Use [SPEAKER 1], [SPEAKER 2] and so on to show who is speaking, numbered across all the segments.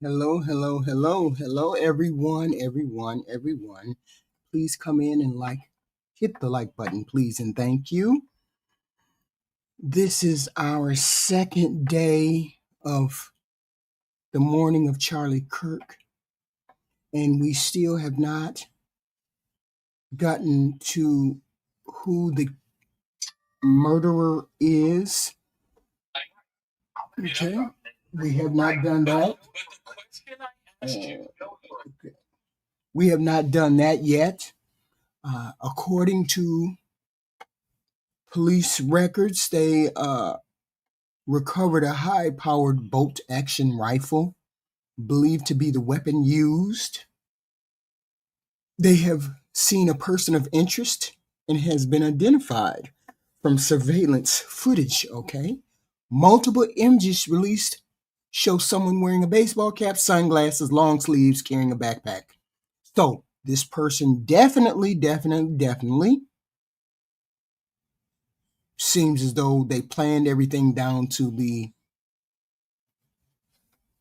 [SPEAKER 1] Hello, hello, hello, hello, everyone. Please come in and hit the like button, please, and thank you. This is our second day of the morning of Charlie Kirk, and we still have not gotten to who the murderer is. Okay, we have not done that. We have not done that yet. According to police records, they recovered a high-powered bolt-action rifle, believed to be the weapon used. They have seen a person of interest and has been identified from surveillance footage, okay? Multiple images released show someone wearing a baseball cap, sunglasses, long sleeves, carrying a backpack. So this person definitely seems as though they planned everything down to the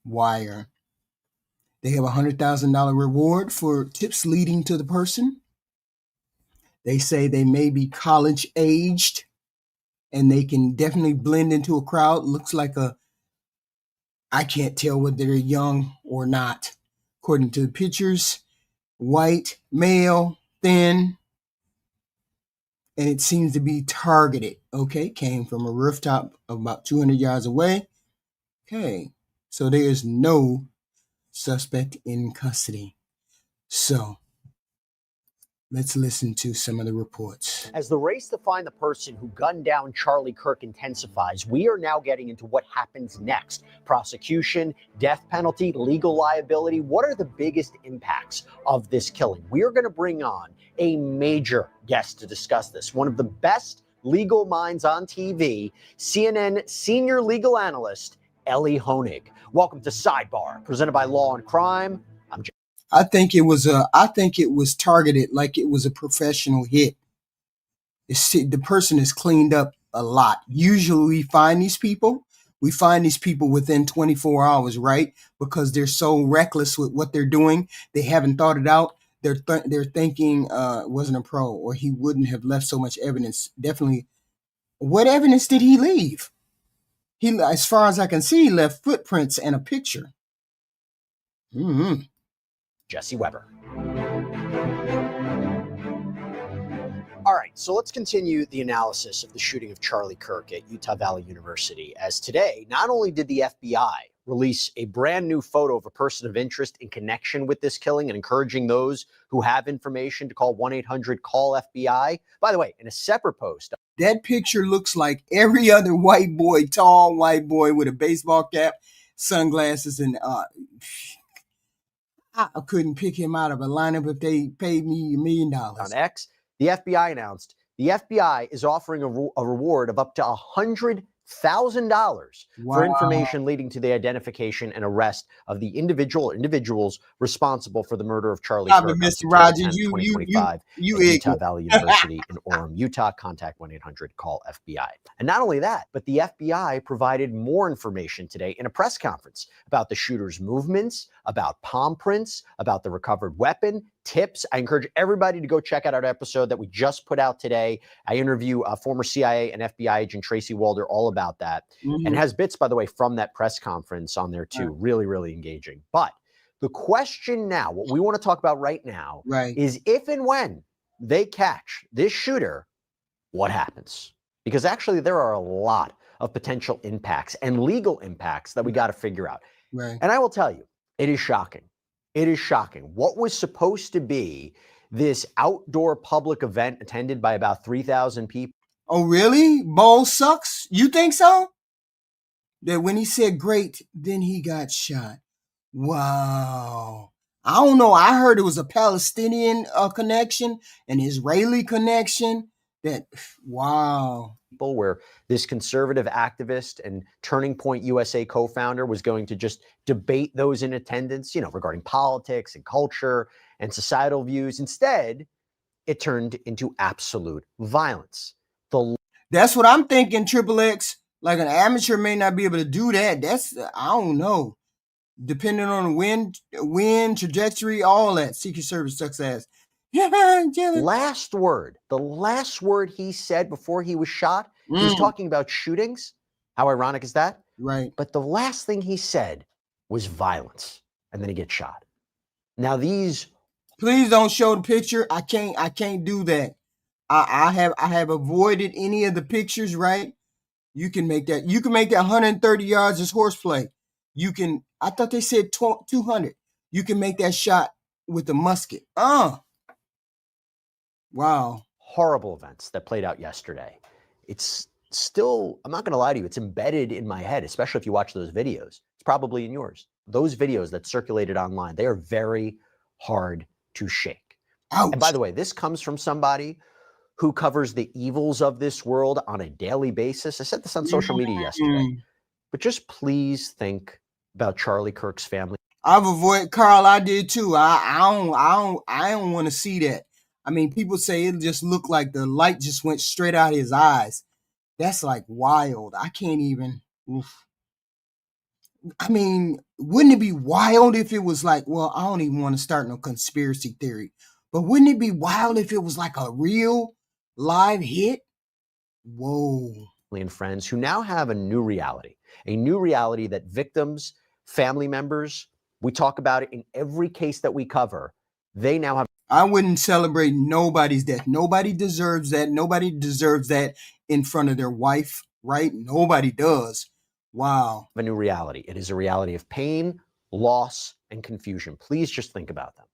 [SPEAKER 1] wire. They have a $100,000 reward for tips leading to the person. They say they may be college aged and they can definitely blend into a crowd. Looks like I can't tell whether they're young or not. According to the pictures, white, male, thin, and it seems to be targeted. Okay, came from a rooftop of about 200 yards away. Okay, so there is no suspect in custody. So let's listen to some of the reports.
[SPEAKER 2] As the race to find the person who gunned down Charlie Kirk intensifies, we are now getting into what happens next. Prosecution, death penalty, legal liability. What are the biggest impacts of this killing? We are going to bring on a major guest to discuss this. One of the best legal minds on TV, CNN senior legal analyst, Elie Honig. Welcome to Sidebar, presented by Law and Crime.
[SPEAKER 1] I think it was targeted like it was a professional hit. The person is cleaned up a lot. Usually we find these people within 24 hours, right? Because they're so reckless with what they're doing. They haven't thought it out. They're thinking it wasn't a pro, or he wouldn't have left so much evidence. Definitely. What evidence did he leave? As far as I can see, he left footprints and a picture.
[SPEAKER 2] Jesse Weber. All right, so let's continue the analysis of the shooting of Charlie Kirk at Utah Valley University. As today, not only did the FBI release a brand new photo of a person of interest in connection with this killing and encouraging those who have information to call 1-800-CALL-FBI. By the way, in a separate post,
[SPEAKER 1] that picture looks like every other white boy, tall white boy with a baseball cap, sunglasses, and I couldn't pick him out of a lineup if they paid me $1 million.
[SPEAKER 2] On X, the FBI announced the FBI is offering a reward of up to $100,000 for information leading to the identification and arrest of the individuals responsible for the murder of Charlie Kirk.
[SPEAKER 1] Mr. Roger, you
[SPEAKER 2] Utah Valley University in Orem, Utah. Contact 1-800-CALL-FBI. And not only that, but the FBI provided more information today in a press conference about the shooter's movements, about palm prints, about the recovered weapon, tips. I encourage everybody to go check out our episode that we just put out today. I interview former CIA and FBI agent Tracy Walder all about that, and has bits, by the way, from that press conference on there too. Really, really engaging. But the question now, what we want to talk about right now, is if and when they catch this shooter, what happens? Because actually there are a lot of potential impacts and legal impacts that we got to figure out. And I will tell you, it is shocking. It is shocking. What was supposed to be this outdoor public event attended by about 3,000 people.
[SPEAKER 1] Oh, really? Ball sucks? You think so? That when he said great, then he got shot. Wow. I don't know. I heard it was a Palestinian connection, an Israeli connection. Wow.
[SPEAKER 2] Where this conservative activist and Turning Point USA co-founder was going to just debate those in attendance, regarding politics and culture and societal views. Instead, it turned into absolute violence.
[SPEAKER 1] That's what I'm thinking, Triple X. Like an amateur may not be able to do that. I don't know. depending on the wind trajectory, all that. Secret Service sucks ass. Yeah,
[SPEAKER 2] the last word he said before he was shot, he was talking about shootings. How ironic is that?
[SPEAKER 1] Right.
[SPEAKER 2] But the last thing he said was violence, and then he gets shot. Now these.
[SPEAKER 1] Please don't show the picture. I can't do that. I have avoided any of the pictures, right? You can make that 130 yards as horseplay. I thought they said 200. You can make that shot with a musket. Wow.
[SPEAKER 2] Horrible events that played out yesterday. It's still, I'm not going to lie to you, it's embedded in my head, especially if you watch those videos. It's probably in yours. Those videos that circulated online, they are very hard to shake.
[SPEAKER 1] Ouch.
[SPEAKER 2] And by the way, this comes from somebody who covers the evils of this world on a daily basis. I said this on social media yesterday, but just please think about Charlie Kirk's family.
[SPEAKER 1] I've avoided Carl. I did too. I don't want to see that. I mean, people say it just looked like the light just went straight out his eyes. That's like wild. I can't even. Oof. I mean, wouldn't it be wild if it was like, well, I don't even want to start no conspiracy theory, but wouldn't it be wild if it was like a real live hit? Whoa.
[SPEAKER 2] And friends who now have a new reality that victims, family members, we talk about it in every case that we cover. They now have.
[SPEAKER 1] I wouldn't celebrate nobody's death. Nobody deserves that. Nobody deserves that in front of their wife, right? Nobody does. Wow.
[SPEAKER 2] A new reality. It is a reality of pain, loss, and confusion. Please just think about them.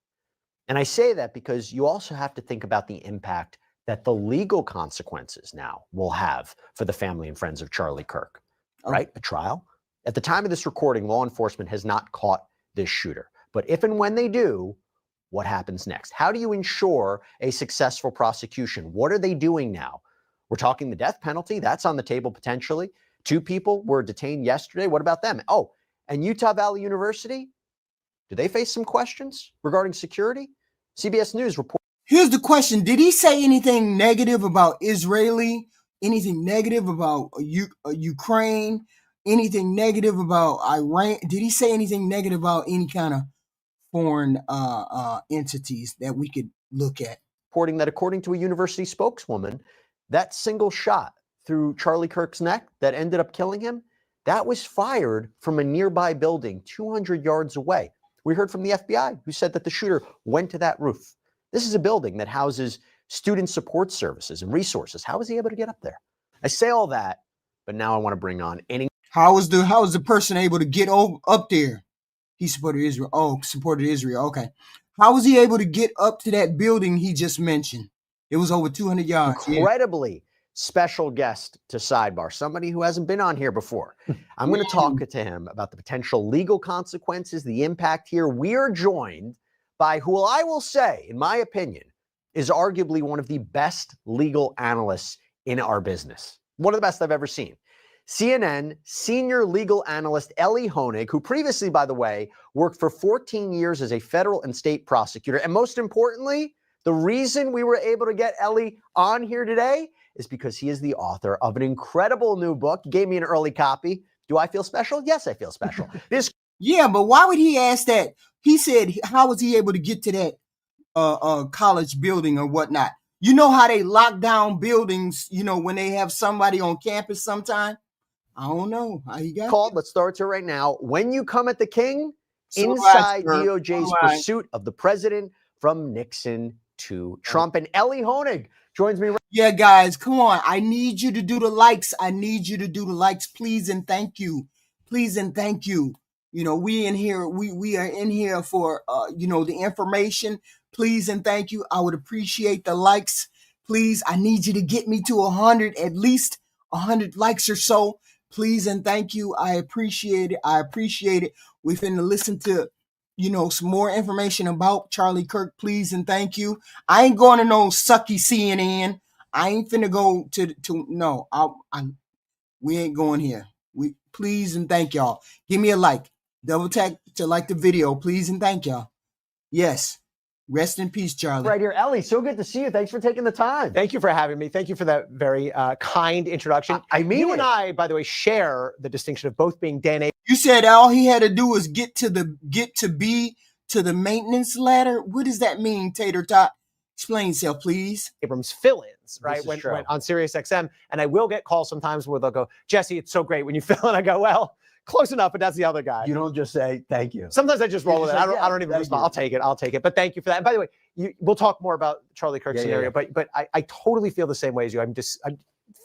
[SPEAKER 2] And I say that because you also have to think about the impact that the legal consequences now will have for the family and friends of Charlie Kirk, right? A trial. At the time of this recording, law enforcement has not caught this shooter. But if and when they do, what happens next? How do you ensure a successful prosecution? What are they doing now? We're talking the death penalty. That's on the table potentially. 2 people were detained yesterday. What about them? Oh, and Utah Valley University, do they face some questions regarding security? CBS News report.
[SPEAKER 1] Here's the question. Did he say anything negative about Israeli? Anything negative about Ukraine? Anything negative about Iran? Did he say anything negative about any kind of foreign entities that we could look at?
[SPEAKER 2] Reporting that according to a university spokeswoman, that single shot through Charlie Kirk's neck that ended up killing him, that was fired from a nearby building 200 yards away. We heard from the FBI, who said that the shooter went to that roof. This is a building that houses student support services and resources. How was he able to get up there? I say all that, but now I want to bring on any.
[SPEAKER 1] How was the person able to get up there? He supported Israel. Oh, supported Israel. Okay. How was he able to get up to that building he just mentioned? It was over 200 yards.
[SPEAKER 2] Incredibly special guest to Sidebar, somebody who hasn't been on here before. I'm going to talk to him about the potential legal consequences, the impact here. We are joined by who I will say, in my opinion, is arguably one of the best legal analysts in our business. One of the best I've ever seen. CNN senior legal analyst Ellie Honig, who previously, by the way, worked for 14 years as a federal and state prosecutor. And most importantly, the reason we were able to get Ellie on here today is because he is the author of an incredible new book. He gave me an early copy. Do I feel special? Yes, I feel special.
[SPEAKER 1] Yeah, but why would he ask that? He said, how was he able to get to that college building or whatnot? You know how they lock down buildings, when they have somebody on campus sometime? I don't know how he got
[SPEAKER 2] called. Let's start to right now. When you come at the king, inside DOJ's pursuit of the president from Nixon to Trump. And Ellie Honig joins me.
[SPEAKER 1] Yeah, guys, come on. I need you to do the likes. Please and thank you. Please and thank you. We are in here for, the information. Please and thank you. I would appreciate the likes. Please, I need you to get me to 100, at least 100 likes or so. Please and thank you. I appreciate it. We finna listen to, some more information about Charlie Kirk. Please and thank you. I ain't going to no sucky CNN. I ain't finna go no. We ain't going here. We please and thank y'all. Give me a like. Double tap to like the video. Please and thank y'all. Yes. Rest in peace, Charlie.
[SPEAKER 2] Right here, Ellie. So good to see you. Thanks for taking the time.
[SPEAKER 3] Thank you for having me. Thank you for that very kind introduction.
[SPEAKER 2] I mean,
[SPEAKER 3] you and I, by the way, share the distinction of both being Dan A.
[SPEAKER 1] You said all he had to do was get to the maintenance ladder. What does that mean, Tater Tot? Explain yourself, please.
[SPEAKER 2] Abrams fill-ins, right? When on Sirius XM, and I will get calls sometimes where they'll go, Jesse, it's so great when you fill in. I go, well, close enough, but that's the other guy.
[SPEAKER 3] You don't just say thank you.
[SPEAKER 2] Sometimes I just roll with it. I don't even respond. I'll take it. But thank you for that. And by the way, we'll talk more about Charlie Kirk's scenario. Yeah. But I totally feel the same way as you. I'm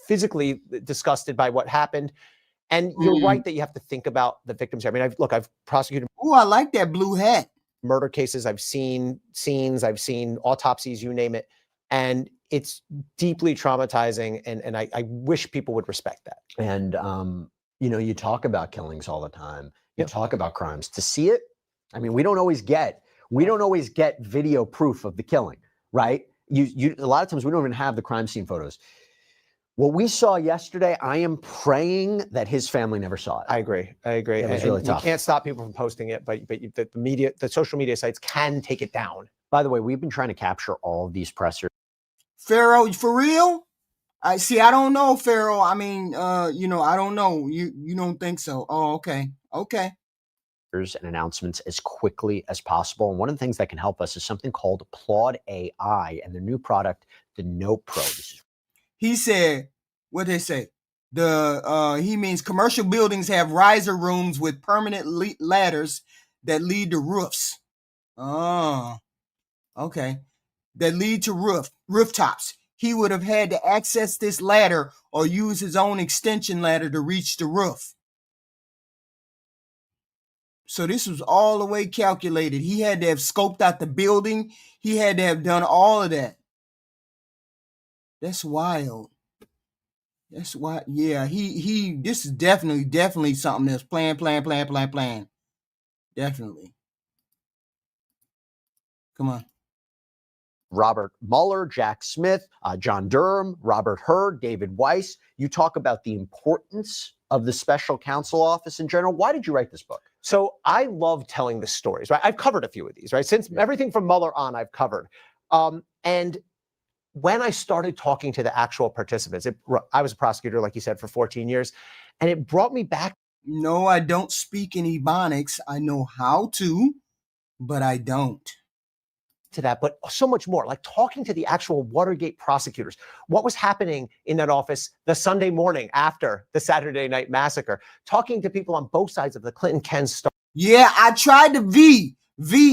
[SPEAKER 2] physically disgusted by what happened. And you're right that you have to think about the victims here. I mean, I've prosecuted.
[SPEAKER 1] Oh, I like that blue hat.
[SPEAKER 2] Murder cases. I've seen scenes. I've seen autopsies. You name it. And it's deeply traumatizing. And I wish people would respect that.
[SPEAKER 3] And you talk about killings all the time. You talk about crimes. To see it, I mean, we don't always get video proof of the killing, right? A lot of times we don't even have the crime scene photos. What we saw yesterday, I am praying that his family never saw it.
[SPEAKER 2] I agree.
[SPEAKER 3] It was really tough.
[SPEAKER 2] You can't stop people from posting it, but the social media sites can take it down.
[SPEAKER 3] By the way, we've been trying to capture all of these pressers.
[SPEAKER 1] Pharaoh, for real? I don't know, Pharaoh. I mean, I don't know. You don't think so? Oh, okay.
[SPEAKER 3] And announcements as quickly as possible. And one of the things that can help us is something called Claude AI and their new product, the Note Pro.
[SPEAKER 1] He said, what they say? He means commercial buildings have riser rooms with permanent ladders that lead to roofs. Oh, okay. That lead to rooftops. He would have had to access this ladder or use his own extension ladder to reach the roof. So this was all the way calculated. He had to have scoped out the building. He had to have done all of that. That's wild. That's why, yeah, this is definitely something that's planned. Definitely. Come on.
[SPEAKER 3] Robert Mueller, Jack Smith, John Durham, Robert Hur, David Weiss. You talk about the importance of the special counsel office in general. Why did you write this book?
[SPEAKER 2] So I love telling the stories, right? I've covered a few of these, right? Since everything from Mueller on, I've covered. And when I started talking to the actual participants, I was a prosecutor, like you said, for 14 years, and it brought me back.
[SPEAKER 1] No, I don't speak in Ebonics. I know how to, but I don't.
[SPEAKER 2] To that, but so much more, like talking to the actual Watergate prosecutors. What was happening in that office the Sunday morning after the Saturday night massacre? Talking to people on both sides of the Clinton-Ken story.
[SPEAKER 1] Yeah, I tried to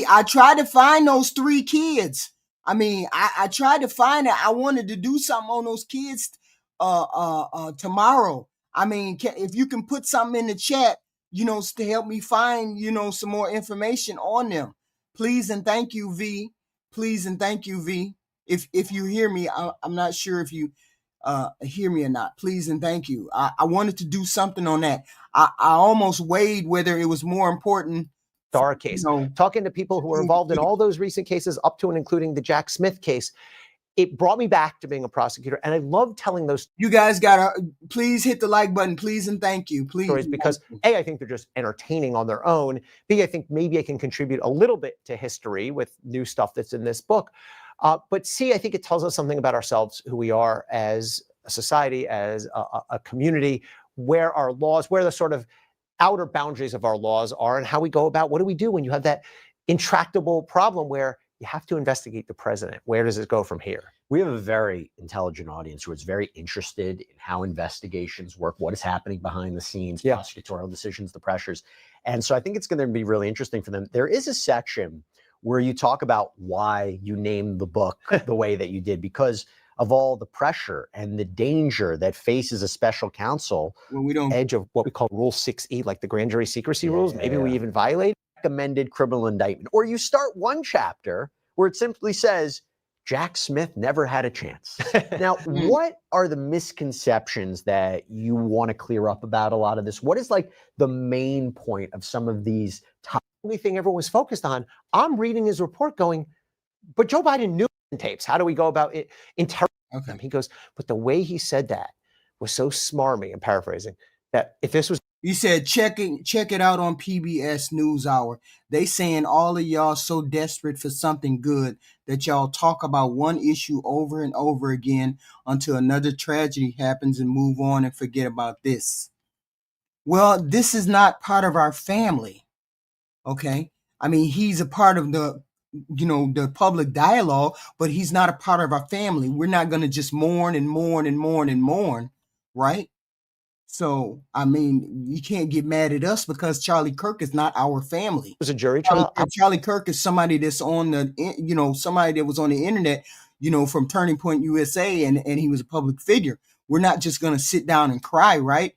[SPEAKER 1] I tried to find those 3 kids. I mean, I tried to find it. I wanted to do something on those kids tomorrow. I mean, if you can put something in the chat, to help me find, some more information on them. Please and thank you, V. Please and thank you, V. If you hear me, I'm not sure if you hear me or not. Please and thank you. I wanted to do something on that. I almost weighed whether it was more important.
[SPEAKER 2] Our case, talking to people who were involved in all those recent cases up to and including the Jack Smith case, it brought me back to being a prosecutor. And I love telling those.
[SPEAKER 1] You guys please hit the like button, please and thank you, please.
[SPEAKER 2] Stories, because A, I think they're just entertaining on their own. B, I think maybe I can contribute a little bit to history with new stuff that's in this book. But C, I think it tells us something about ourselves, who we are as a society, as a community, where our laws, where the sort of outer boundaries of our laws are, and how we go about what do we do when you have that intractable problem where you have to investigate the president. Where does it go from here?
[SPEAKER 3] We have a very intelligent audience who is very interested in how investigations work, what is happening behind the scenes, prosecutorial decisions, the pressures. And so I think it's going to be really interesting for them. There is a section where you talk about why you named the book the way that you did, because of all the pressure and the danger that faces a special counsel.
[SPEAKER 1] When we don't
[SPEAKER 2] edge of what we call Rule 6E, like the grand jury secrecy rules. Maybe we even violate recommended criminal indictment. Or you start one chapter where it simply says, Jack Smith never had a chance. Now, what are the misconceptions that you want to clear up about a lot of this? What is like the main point of some of these topics? The only thing everyone was focused on, I'm reading his report going, but Joe Biden knew tapes. How do we go about it? Interrogating them? He goes, but the way he said that was so smarmy, I'm paraphrasing, that if this was.
[SPEAKER 1] He said, check it out on PBS NewsHour. They saying all of y'all so desperate for something good that y'all talk about one issue over and over again until another tragedy happens and move on and forget about this. Well, this is not part of our family. Okay. I mean, he's a part of the, the public dialogue, but he's not a part of our family. We're not going to just mourn and mourn and mourn and mourn. Right. So, I mean, you can't get mad at us because Charlie Kirk is not our family.
[SPEAKER 3] It was a jury trial.
[SPEAKER 1] Charlie Kirk is somebody that's on the, somebody that was on the internet, from Turning Point USA, and he was a public figure. We're not just going to sit down and cry, right?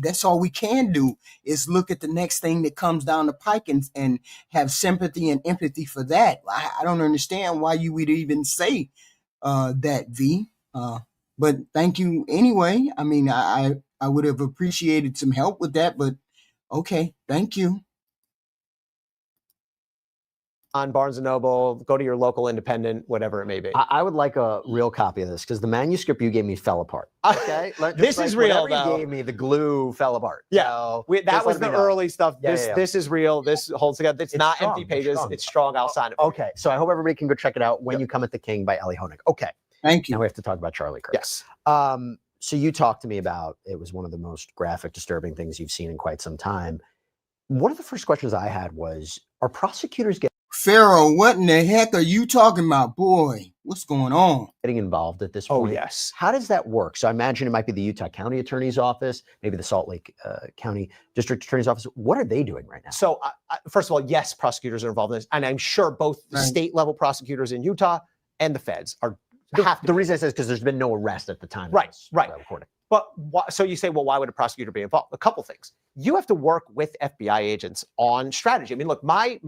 [SPEAKER 1] That's all we can do is look at the next thing that comes down the pike and have sympathy and empathy for that. I don't understand why you would even say that, V. But thank you anyway. I mean, I would have appreciated some help with that, but okay, thank you.
[SPEAKER 3] On Barnes & Noble, go to your local independent, whatever it may be.
[SPEAKER 2] I would like a real copy of this because the manuscript you gave me fell apart.
[SPEAKER 3] Okay, this is real, though.
[SPEAKER 2] You gave me, the glue fell apart.
[SPEAKER 3] Yeah,
[SPEAKER 2] so
[SPEAKER 3] that was the early stuff.
[SPEAKER 2] Yeah,
[SPEAKER 3] this is real. This holds together. It's not
[SPEAKER 2] strong,
[SPEAKER 3] empty pages.
[SPEAKER 2] strong.
[SPEAKER 3] It's strong. I'll sign it.
[SPEAKER 2] Okay, so I hope everybody can go check it out. When You Come at the King by Ellie Honig. Okay,
[SPEAKER 1] thank you.
[SPEAKER 2] Now we have to talk about Charlie Kirk.
[SPEAKER 3] Yes.
[SPEAKER 2] So you talked to me about, it was one of the most graphic, disturbing things you've seen in quite some time. One of the first questions I had was, are prosecutors
[SPEAKER 1] Pharaoh, what in the heck are you talking about? Boy, what's going on?
[SPEAKER 2] getting involved at this point?
[SPEAKER 3] Oh, yes.
[SPEAKER 2] How does that work? So I imagine it might be the Utah County Attorney's Office, maybe the Salt Lake County District Attorney's Office. What are they doing right now?
[SPEAKER 3] So first of all, yes, prosecutors are involved in this. And I'm sure both the state level prosecutors in Utah and the feds are.
[SPEAKER 2] The reason I say is because there's been no arrest at the time.
[SPEAKER 3] Right,
[SPEAKER 2] right.
[SPEAKER 3] Recording. But so you say, well, why would a prosecutor be involved? A couple things. You have to work with FBI agents on strategy. I mean, look, my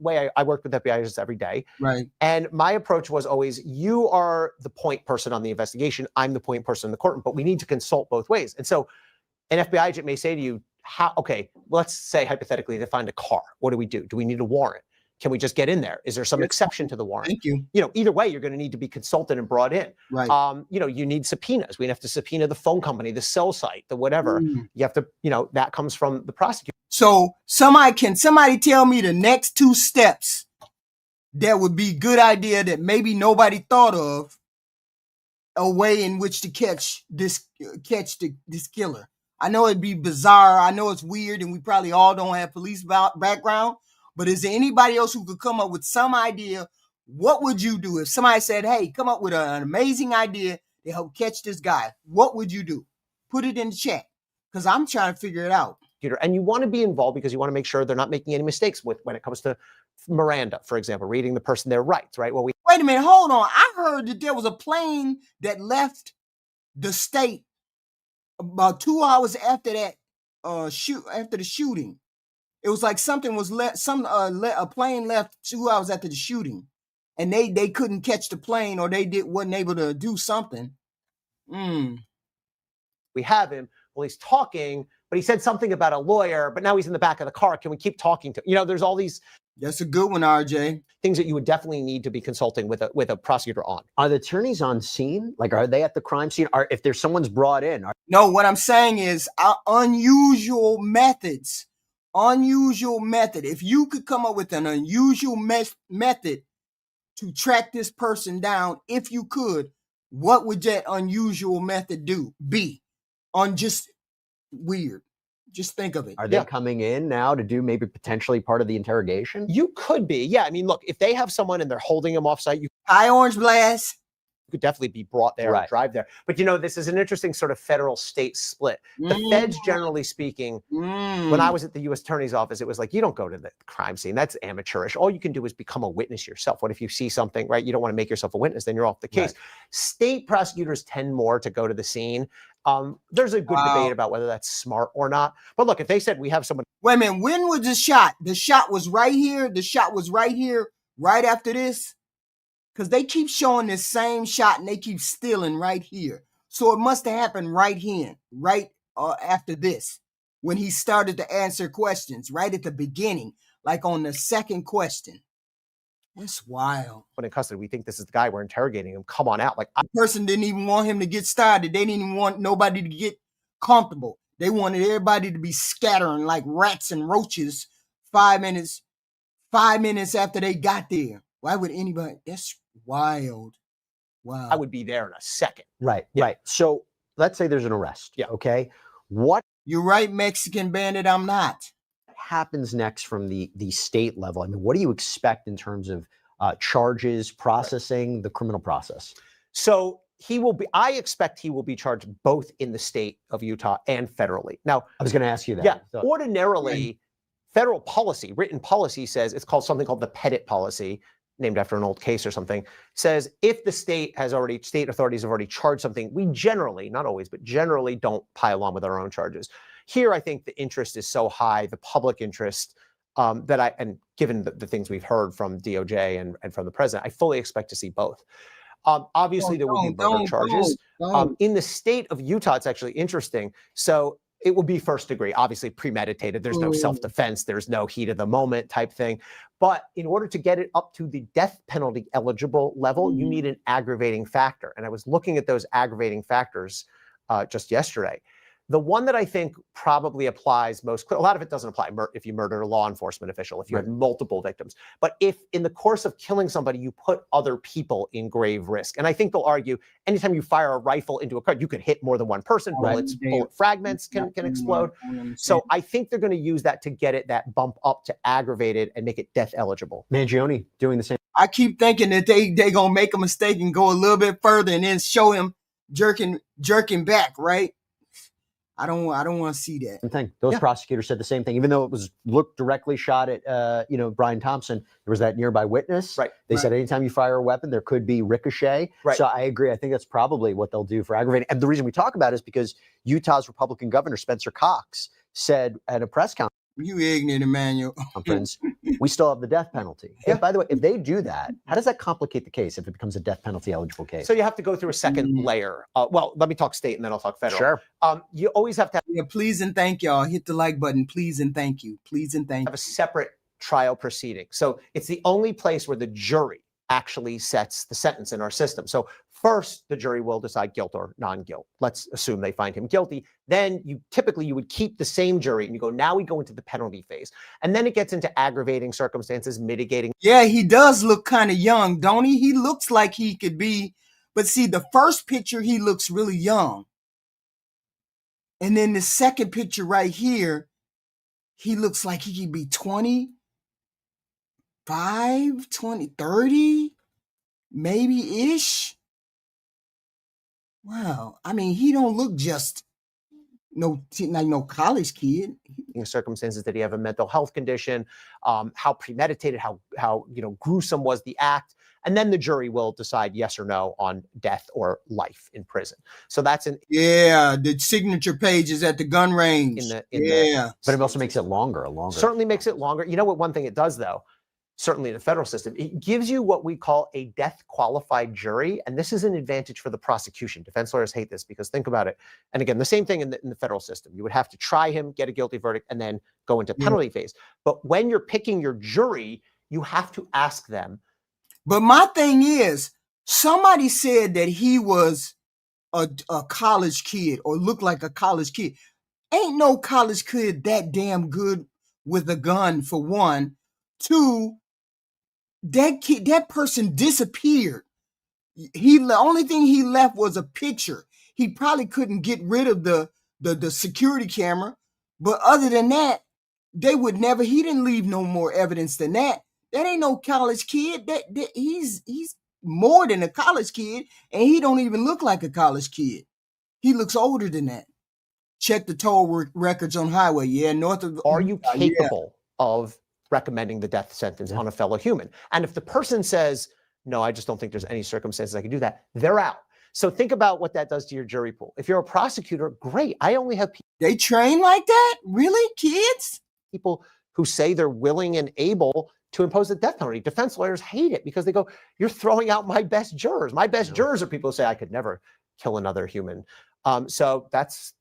[SPEAKER 3] way, I work with FBI agents every day.
[SPEAKER 1] Right.
[SPEAKER 3] And my approach was always, you are the point person on the investigation. I'm the point person in the courtroom, but we need to consult both ways. And so an FBI agent may say to you, okay, let's say hypothetically they find a car. What do we do? Do we need a warrant? Can we just get in there? Is there some exception to the warrant?
[SPEAKER 1] Thank you.
[SPEAKER 3] Either way, you're going to need to be consulted and brought in.
[SPEAKER 1] Right.
[SPEAKER 3] You need subpoenas. We have to subpoena the phone company, the cell site, the whatever. You have to, that comes from the prosecutor.
[SPEAKER 1] So can somebody tell me the next two steps that would be good idea that maybe nobody thought of, a way in which to catch this killer? I know it'd be bizarre. I know it's weird, and we probably all don't have police background. But is there anybody else who could come up with some idea? What would you do if somebody said, hey, come up with an amazing idea to help catch this guy? What would you do? Put it in the chat, because I'm trying to figure it out.
[SPEAKER 3] And you want to be involved because you want to make sure they're not making any mistakes when it comes to Miranda, for example, reading the person their rights, right? Well,
[SPEAKER 1] wait a minute, hold on. I heard that there was a plane that left the state about 2 hours after that after the shooting. It was like something was a plane left 2 hours after the shooting, and they couldn't catch the plane, or wasn't able to do something.
[SPEAKER 3] We have him. Well, he's talking, but he said something about a lawyer, but now he's in the back of the car. Can we keep talking to there's all these.
[SPEAKER 1] That's a good one, RJ.
[SPEAKER 3] Things that you would definitely need to be consulting with a prosecutor on.
[SPEAKER 2] Are the attorneys on scene? Like, are they at the crime scene? If there's someone's brought in?
[SPEAKER 1] No, what I'm saying is unusual methods. Unusual method. If you could come up with an unusual method to track this person down, if you could, what would that unusual method be? On just weird. Just think of it.
[SPEAKER 2] Are they coming in now to do maybe potentially part of the interrogation?
[SPEAKER 3] You could be. Yeah. I mean, look, if they have someone and they're holding them off site,
[SPEAKER 1] high orange blast.
[SPEAKER 3] Could definitely be brought there and drive there. But this is an interesting sort of federal state split. The feds, generally speaking, when I was at the U.S. Attorney's Office, it was like, you don't go to the crime scene. That's amateurish. All you can do is become a witness yourself. What if you see something, right? You don't want to make yourself a witness, then you're off the case. Right. State prosecutors tend more to go to the scene. There's a good debate about whether that's smart or not. But look, if they said we have someone.
[SPEAKER 1] Wait a minute, when was the shot? The shot was right here. The shot was right here, right after this. Because they keep showing this same shot and they keep stealing right here. So it must have happened right here, right after this, when he started to answer questions, right at the beginning, like on the second question. That's wild.
[SPEAKER 3] But in custody, we think this is the guy we're interrogating him. Come on out. Like,
[SPEAKER 1] the person didn't even want him to get started. They didn't even want nobody to get comfortable. They wanted everybody to be scattering like rats and roaches 5 minutes after they got there. Why would anybody? That's wild. Wow.
[SPEAKER 3] I would be there in a second.
[SPEAKER 2] Right. So let's say there's an arrest.
[SPEAKER 3] Yeah.
[SPEAKER 2] Okay. What?
[SPEAKER 1] You're right, Mexican bandit, I'm not.
[SPEAKER 3] What happens next from the state level? I mean, what do you expect in terms of charges, processing, the criminal process?
[SPEAKER 4] So I expect he will be charged both in the state of Utah and federally. Now,
[SPEAKER 3] I was going to ask you that.
[SPEAKER 4] Yeah,
[SPEAKER 3] So,
[SPEAKER 4] ordinarily, federal policy, written policy says, it's called something called the Pettit policy, named after an old case or something, says if the state authorities have already charged something, we generally, not always, but generally don't pile on with our own charges. Here, I think the interest is so high, the public interest, and given the things we've heard from DOJ and from the president, I fully expect to see both. Obviously, there will be murder charges. In the state of Utah, it's actually interesting. So it will be first degree, obviously premeditated. There's no self-defense. There's no heat of the moment type thing. But in order to get it up to the death penalty eligible level, you need an aggravating factor. And I was looking at those aggravating factors just yesterday. The one that I think probably applies most, a lot of it doesn't apply if you murder a law enforcement official, if you have multiple victims. But if in the course of killing somebody, you put other people in grave risk. And I think they'll argue anytime you fire a rifle into a car, you could hit more than one person. Bullet fragments can explode. So I think they're going to use that to get it that bump up to aggravated and make it death eligible.
[SPEAKER 3] Mangione doing the same.
[SPEAKER 1] I keep thinking that they going to make a mistake and go a little bit further and then show him jerking back, right? I don't want to see that.
[SPEAKER 3] Same thing. Those prosecutors said the same thing, even though it was looked directly shot at, Brian Thompson. There was that nearby witness.
[SPEAKER 4] Right.
[SPEAKER 3] They said anytime you fire a weapon, there could be ricochet.
[SPEAKER 4] Right.
[SPEAKER 3] So I agree. I think that's probably what they'll do for aggravating. And the reason we talk about it is because Utah's Republican governor, Spencer Cox, said at a press
[SPEAKER 1] You ignorant, Emmanuel.
[SPEAKER 3] conference, we still have the death penalty. And by the way, if they do that, how does that complicate the case if it becomes a death penalty eligible case?
[SPEAKER 4] So you have to go through a second layer. Well, let me talk state and then I'll talk federal.
[SPEAKER 3] Sure.
[SPEAKER 4] You always have to
[SPEAKER 1] Please and thank y'all. Hit the like button. Please and thank you. Please and thank you.
[SPEAKER 4] have a separate trial proceeding. So it's the only place where the jury actually sets the sentence in our system. So first, the jury will decide guilt or non-guilt. Let's assume they find him guilty. Then you would keep the same jury and you go, now we go into the penalty phase. And then it gets into aggravating circumstances, mitigating.
[SPEAKER 1] Yeah, he does look kind of young, don't he? He looks like he could be, but see, the first picture, he looks really young. And then the second picture right here, he looks like he could be 25, 20, 30, maybe ish. Wow. I mean, he don't look just like no college kid.
[SPEAKER 4] Circumstances, did he have a mental health condition? How premeditated, how gruesome was the act? And then the jury will decide yes or no on death or life in prison. So that's
[SPEAKER 1] the signature page is at the gun range.
[SPEAKER 3] But it also makes it longer.
[SPEAKER 4] Certainly makes it longer. You know what? One thing it does, though, certainly in the federal system, it gives you what we call a death qualified jury. And this is an advantage for the prosecution. Defense lawyers hate this because think about it. And again, the same thing in the federal system. You would have to try him, get a guilty verdict, and then go into penalty phase. But when you're picking your jury, you have to ask them.
[SPEAKER 1] But my thing is, somebody said that he was a college kid or looked like a college kid. Ain't no college kid that damn good with a gun, for one. Two, that person disappeared. The only thing he left was a picture. He probably couldn't get rid of the security camera, but other than that, he didn't leave no more evidence than that. That ain't no college kid. He's more than a college kid, and he don't even look like a college kid. He looks older than that. Check the toll records on highway. Yeah, north of.
[SPEAKER 4] Are you capable of recommending the death sentence on a fellow human? And if the person says, no, I just don't think there's any circumstances I can do that, they're out. So think about what that does to your jury pool. If you're a prosecutor, great. I only have
[SPEAKER 1] They train like that? Really? Kids?
[SPEAKER 4] People who say they're willing and able to impose the death penalty. Defense lawyers hate it because they go, you're throwing out my best jurors. My best jurors are people who say I could never kill another human. So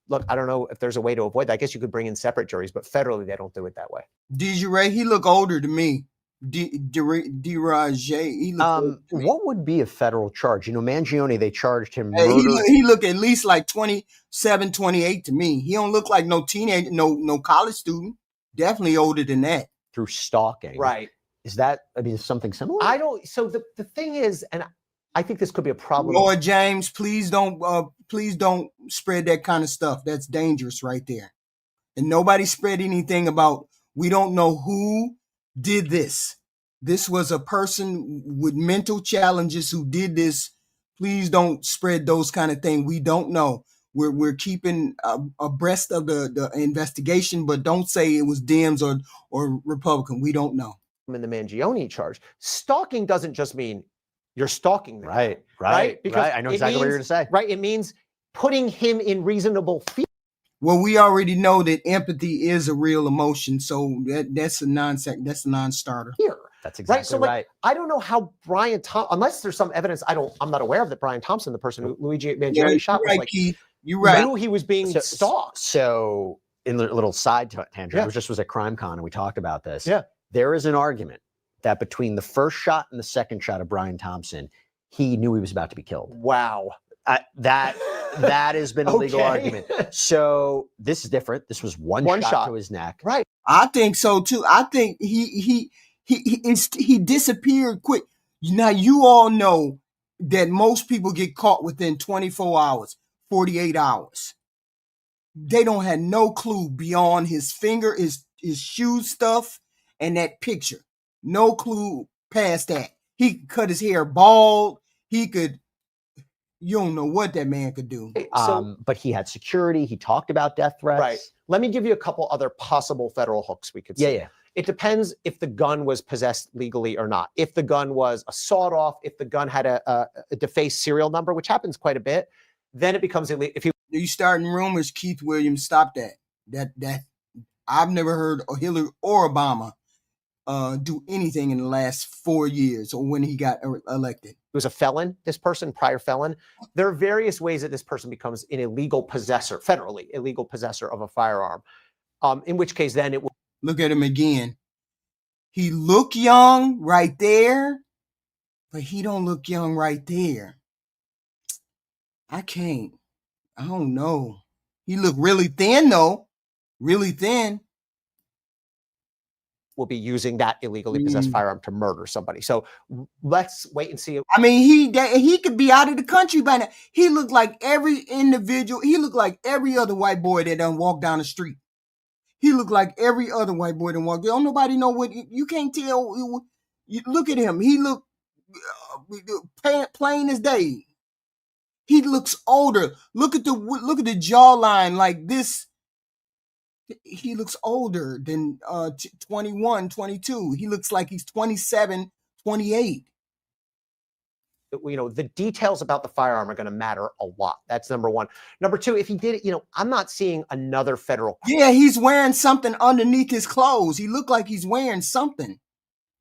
[SPEAKER 4] look, I don't know if there's a way to avoid that. I guess you could bring in separate juries, but federally they don't do it that way.
[SPEAKER 1] DeRay, he look older to me. DeRajay, he look older to me.
[SPEAKER 3] What would be a federal charge? Mangione, they charged him
[SPEAKER 1] Hey,
[SPEAKER 3] murder.
[SPEAKER 1] he look at least like 27, 28 to me. He don't look like no teenager, no college student. Definitely older than that.
[SPEAKER 3] Through stalking.
[SPEAKER 4] Right.
[SPEAKER 3] Is that, something similar?
[SPEAKER 4] So the thing is, and I think this could be a problem.
[SPEAKER 1] Lord James, please don't spread that kind of stuff. That's dangerous right there. And nobody spread anything about, we don't know who did this. This was a person with mental challenges who did this. Please don't spread those kind of things. We don't know. We're keeping abreast of the investigation, but don't say it was Dems or Republican. We don't know.
[SPEAKER 4] In the Mangione charge, stalking doesn't just mean you're stalking the guy,
[SPEAKER 3] Right.
[SPEAKER 4] Because
[SPEAKER 3] I know exactly what you're going to say.
[SPEAKER 4] Right. It means putting him in reasonable fear.
[SPEAKER 1] Well, we already know that empathy is a real emotion, so that's a non-starter.
[SPEAKER 3] That's exactly
[SPEAKER 4] right. So, like, I don't know how Brian unless there's some evidence I'm not aware of, that Brian Thompson, the person who Luigi Mangione shot, was like,
[SPEAKER 1] Keith. You're right.
[SPEAKER 4] Knew he was being stalked.
[SPEAKER 3] So, in a little side tangent,
[SPEAKER 4] Yeah.
[SPEAKER 3] I just was at CrimeCon and we talked about this.
[SPEAKER 4] Yeah.
[SPEAKER 3] There is an argument that between the first shot and the second shot of Brian Thompson, he knew he was about to be killed.
[SPEAKER 4] Wow.
[SPEAKER 3] That has been a legal argument. So this is different. This was one shot to his neck.
[SPEAKER 4] Right.
[SPEAKER 1] I think so too. I think he disappeared quick. Now you all know that most people get caught within 24 hours, 48 hours. They don't have no clue beyond his finger, his shoe stuff, and that picture. No clue past that. He could cut his hair bald. He could. You don't know what that man could do.
[SPEAKER 3] But he had security. He talked about death threats.
[SPEAKER 4] Right. Let me give you a couple other possible federal hooks we could see.
[SPEAKER 3] Yeah.
[SPEAKER 4] It depends if the gun was possessed legally or not. If the gun was a sawed-off, if the gun had a defaced serial number, which happens quite a bit, then it becomes illegal. If
[SPEAKER 1] you starting rumors, Keith Williams, stop that. That I've never heard Hillary or Obama do anything in the last 4 years or when he got elected.
[SPEAKER 4] He was a felon, this person, prior felon. There are various ways that this person becomes an illegal possessor, federally illegal possessor of a firearm. In which case, then it will.
[SPEAKER 1] Look at him again. He look young right there, but he don't look young right there. I don't know. He look really thin though, really thin.
[SPEAKER 4] Will be using that illegally possessed firearm to murder somebody. So let's wait and see.
[SPEAKER 1] I mean, he could be out of the country by now. He looked like every individual. He looked like every other white boy that done walk down the street. He looked like every other white boy that walked. Don't nobody know what you can't tell. You look at him. He looked plain as day. He looks older. Look at the jawline like this. He looks older than 21, 22. He looks like he's 27, 28.
[SPEAKER 4] The details about the firearm are going to matter a lot. That's number one. Number two, if he did it, I'm not seeing another federal.
[SPEAKER 1] Yeah, he's wearing something underneath his clothes. He looked like he's wearing something.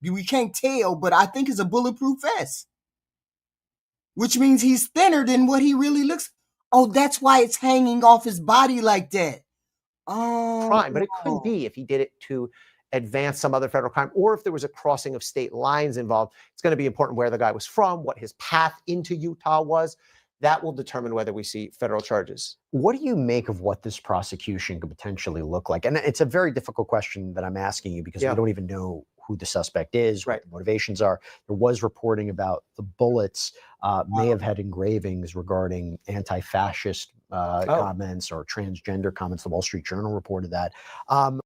[SPEAKER 1] We can't tell, but I think it's a bulletproof vest, which means he's thinner than what he really looks. Oh, that's why it's hanging off his body like that.
[SPEAKER 4] Crime, but it could be if he did it to advance some other federal crime, or if there was a crossing of state lines involved. It's going to be important where the guy was from, what his path into Utah was. That will determine whether we see federal charges.
[SPEAKER 3] What do you make of what this prosecution could potentially look like? And it's a very difficult question that I'm asking you because we don't even know who the suspect is, what the motivations are. There was reporting about the bullets may have had engravings regarding anti-fascist comments or transgender comments. The Wall Street Journal reported that.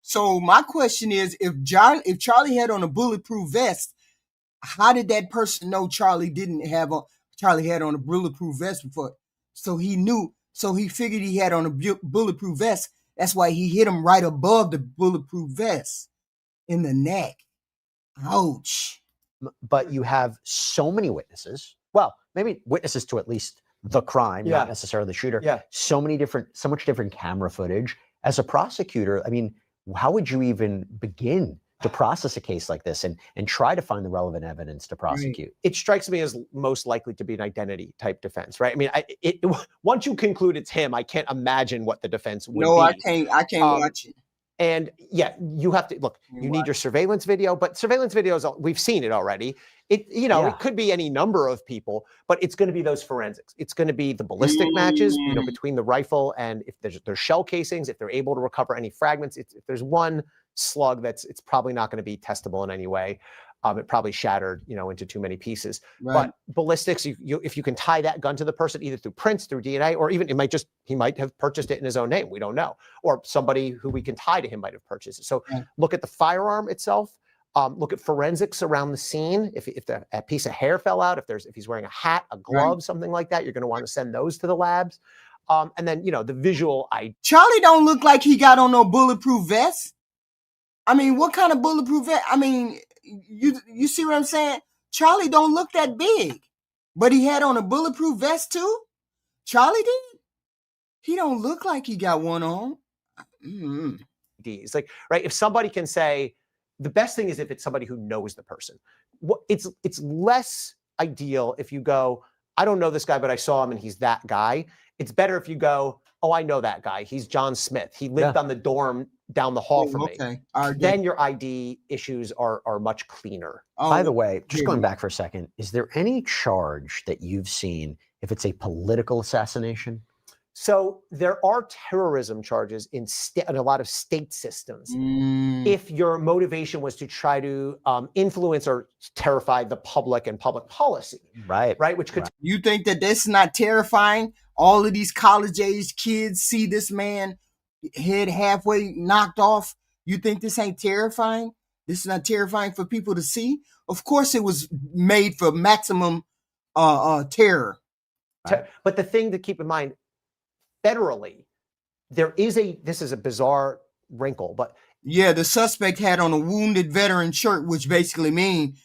[SPEAKER 1] So my question is, if Charlie had on a bulletproof vest, how did that person know Charlie had on a bulletproof vest before? So he knew. So he figured he had on a bulletproof vest. That's why he hit him right above the bulletproof vest in the neck. Ouch.
[SPEAKER 3] But you have so many witnesses. Well, maybe witnesses to at least the crime, not necessarily the shooter.
[SPEAKER 4] Yeah.
[SPEAKER 3] So much different camera footage. As a prosecutor, I mean, how would you even begin to process a case like this and try to find the relevant evidence to prosecute?
[SPEAKER 4] Right. It strikes me as most likely to be an identity type defense, right? I mean, once you conclude it's him, I can't imagine what the defense would be.
[SPEAKER 1] No, I can't watch it.
[SPEAKER 4] And yeah, you have to look, you need your surveillance video, but surveillance videos, we've seen it already. It could be any number of people, but it's going to be those forensics. It's going to be the ballistic matches, between the rifle and if there's shell casings, if they're able to recover any fragments. If there's one slug it's probably not going to be testable in any way. It probably shattered, into too many pieces.
[SPEAKER 1] Right.
[SPEAKER 4] But ballistics, if you can tie that gun to the person either through prints, through DNA, or even he might have purchased it in his own name. We don't know. Or somebody who we can tie to him might have purchased it. So look at the firearm itself. Look at forensics around the scene. If a piece of hair fell out, if he's wearing a hat, a glove, something like that, you're going to want to send those to the labs. And then, the visual ID.
[SPEAKER 1] Charlie don't look like he got on no bulletproof vest. I mean, what kind of bulletproof vest? I mean, you see what I'm saying? Charlie don't look that big, but he had on a bulletproof vest too. Charlie did. He don't look like he got one on.
[SPEAKER 4] It's like, right? If somebody can say, the best thing is if it's somebody who knows the person. It's less ideal if you go, I don't know this guy, but I saw him and he's that guy. It's better if you go, oh, I know that guy. He's John Smith. He lived on the dorm down the hall from me. Then your ID issues are much cleaner.
[SPEAKER 3] By the way, just going back for a second, is there any charge that you've seen if it's a political assassination?
[SPEAKER 4] So there are terrorism charges in a lot of state systems. If your motivation was to try to influence or terrify the public and public policy.
[SPEAKER 3] Right.
[SPEAKER 4] Which could.
[SPEAKER 1] You think that this is not terrifying? All of these college-age kids see this man head halfway knocked off. You think this ain't terrifying? This is not terrifying for people to see? Of course it was made for maximum terror.
[SPEAKER 4] Right. But the thing to keep in mind, federally, this is a bizarre wrinkle, but
[SPEAKER 1] yeah, the suspect had on a wounded veteran shirt, which basically means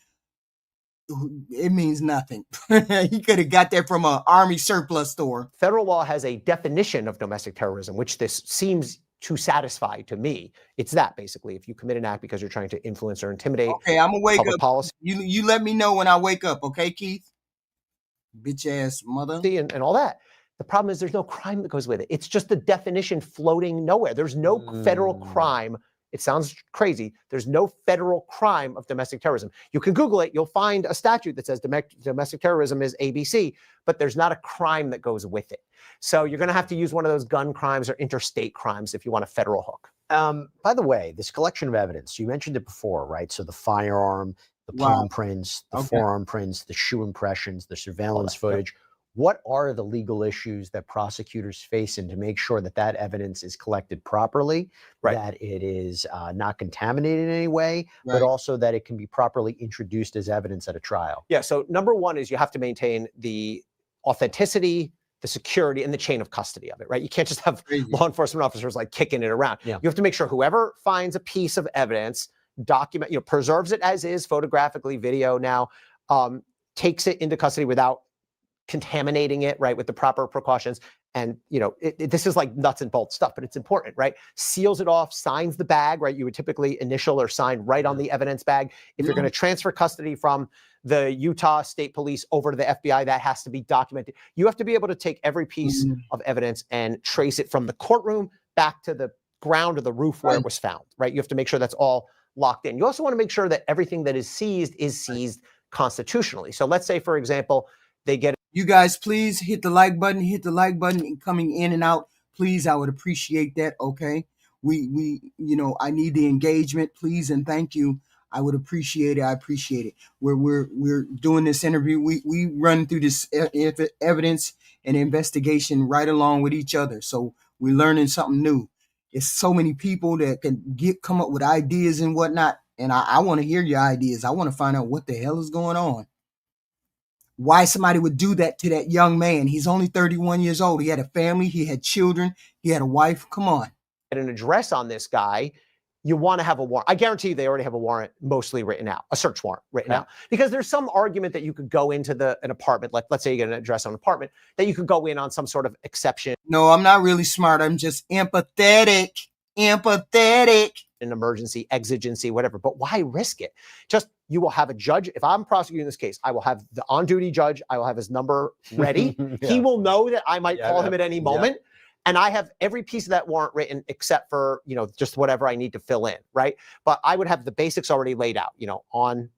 [SPEAKER 1] nothing. He could have got that from an army surplus store.
[SPEAKER 4] Federal law has a definition of domestic terrorism, which this seems to satisfy to me. It's that basically, if you commit an act because you're trying to influence or intimidate.
[SPEAKER 1] Okay, I'm gonna wake up.
[SPEAKER 4] Policy.
[SPEAKER 1] You let me know when I wake up, okay, Keith? Bitch ass mother.
[SPEAKER 4] And all that. The problem is there's no crime that goes with it. It's just the definition floating nowhere. There's no federal crime. It sounds crazy. There's no federal crime of domestic terrorism. You can Google it. You'll find a statute that says domestic terrorism is ABC, but there's not a crime that goes with it. So you're going to have to use one of those gun crimes or interstate crimes if you want a federal hook.
[SPEAKER 3] By the way, this collection of evidence, you mentioned it before, right? So the firearm, the palm prints, the forearm prints, the shoe impressions, the surveillance footage. What are the legal issues that prosecutors face in to make sure that that evidence is collected properly, that it is not contaminated in any way, but also that it can be properly introduced as evidence at a trial?
[SPEAKER 4] Yeah, so number one is you have to maintain the authenticity, the security, and the chain of custody of it, right? You can't just have law enforcement officers like kicking it around. You have to make sure whoever finds a piece of evidence, preserves it as is, photographically, video now, takes it into custody without contaminating it, right, with the proper precautions. And, this is like nuts and bolts stuff, but it's important, right? Seals it off, signs the bag, right? You would typically initial or sign right on the evidence bag. If you're going to transfer custody from the Utah State Police over to the FBI, that has to be documented. You have to be able to take every piece of evidence and trace it from the courtroom back to the ground or the roof where it was found, right? You have to make sure that's all locked in. You also want to make sure that everything that is seized constitutionally. So let's say, for example, they get.
[SPEAKER 1] You guys, please hit the like button. Hit the like button coming in and out. Please, I would appreciate that. Okay, we I need the engagement, please, and thank you. I would appreciate it. I appreciate it. We're doing this interview. We run through this evidence and investigation right along with each other. So we're learning something new. It's so many people that can come up with ideas and whatnot, and I want to hear your ideas. I want to find out what the hell is going on. Why somebody would do that to that young man. He's only 31 years old. He had a family. He had children. He had a wife. Come on.
[SPEAKER 4] An address on this guy, you want to have a warrant. I guarantee you they already have a warrant mostly written out, a search warrant written out. Because there's some argument that you could go into an apartment, like let's say you get an address on an apartment, that you could go in on some sort of exception.
[SPEAKER 1] No, I'm not really smart. I'm just empathetic. An
[SPEAKER 4] emergency, exigency, whatever. But why risk it? You will have a judge. If I'm prosecuting this case, I will have the on-duty judge. I will have his number ready. He will know that I might call him at any moment. And I have every piece of that warrant written except for, just whatever I need to fill in, right? But I would have the basics already laid out, on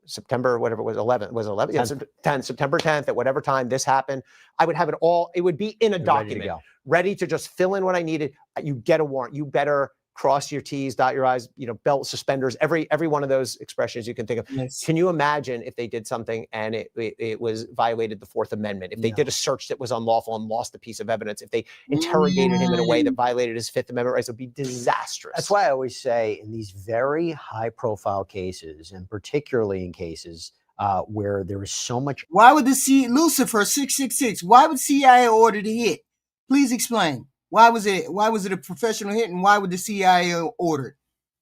[SPEAKER 4] September, whatever it was, 11th. Was it 11th? Yeah, 10th, September 10th, at whatever time this happened. I would have it all. It would be in a document, ready to just fill in what I needed. You get a warrant. You better cross your T's, dot your I's, belt, suspenders, every one of those expressions you can think of.
[SPEAKER 1] Yes.
[SPEAKER 4] Can you imagine if they did something and it was violated the Fourth Amendment? If they did a search that was unlawful and lost a piece of evidence, if they interrogated him in a way that violated his Fifth Amendment rights, it would be disastrous.
[SPEAKER 3] That's why I always say in these very high profile cases, and particularly in cases where there is so much.
[SPEAKER 1] Why would Lucifer 666? Why would CIA order the hit? Please explain. Why was it a professional hit, and why would the CIA order it?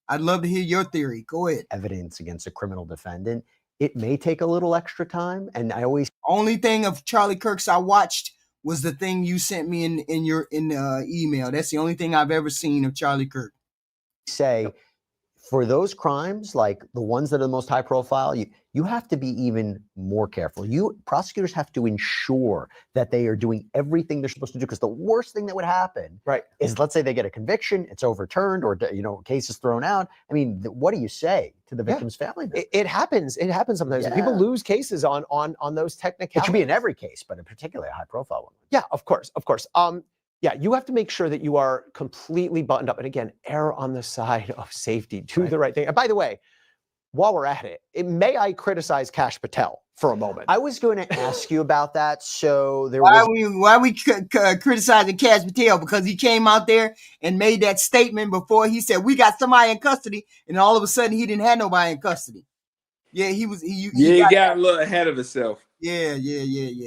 [SPEAKER 1] I'd love to hear your theory. Go ahead.
[SPEAKER 3] Evidence against a criminal defendant. It may take a little extra time, and I always
[SPEAKER 1] only thing of Charlie Kirks I watched was the thing you sent me in the email. That's the only thing I've ever seen of Charlie Kirk.
[SPEAKER 3] Say for those crimes, like the ones that are the most high profile, you have to be even more careful. Prosecutors have to ensure that they are doing everything they're supposed to do, because the worst thing that would happen is, let's say they get a conviction, it's overturned, or case is thrown out. I mean, what do you say to the victim's family?
[SPEAKER 4] It happens. It happens sometimes.
[SPEAKER 3] Yeah.
[SPEAKER 4] People lose cases on those technicalities.
[SPEAKER 3] It should be in every case, but in particularly a high profile one.
[SPEAKER 4] Yeah, of course. Yeah, you have to make sure that you are completely buttoned up. And again, err on the side of safety. Do the right thing. And by the way, while we're at it, may I criticize Kash Patel for a moment?
[SPEAKER 3] I was going to ask you about that. So there
[SPEAKER 1] why are we criticizing Kash Patel? Because he came out there and made that statement before. He said, we got somebody in custody, and all of a sudden he didn't have nobody in custody. Yeah, he got
[SPEAKER 5] a little ahead of himself.
[SPEAKER 1] Yeah.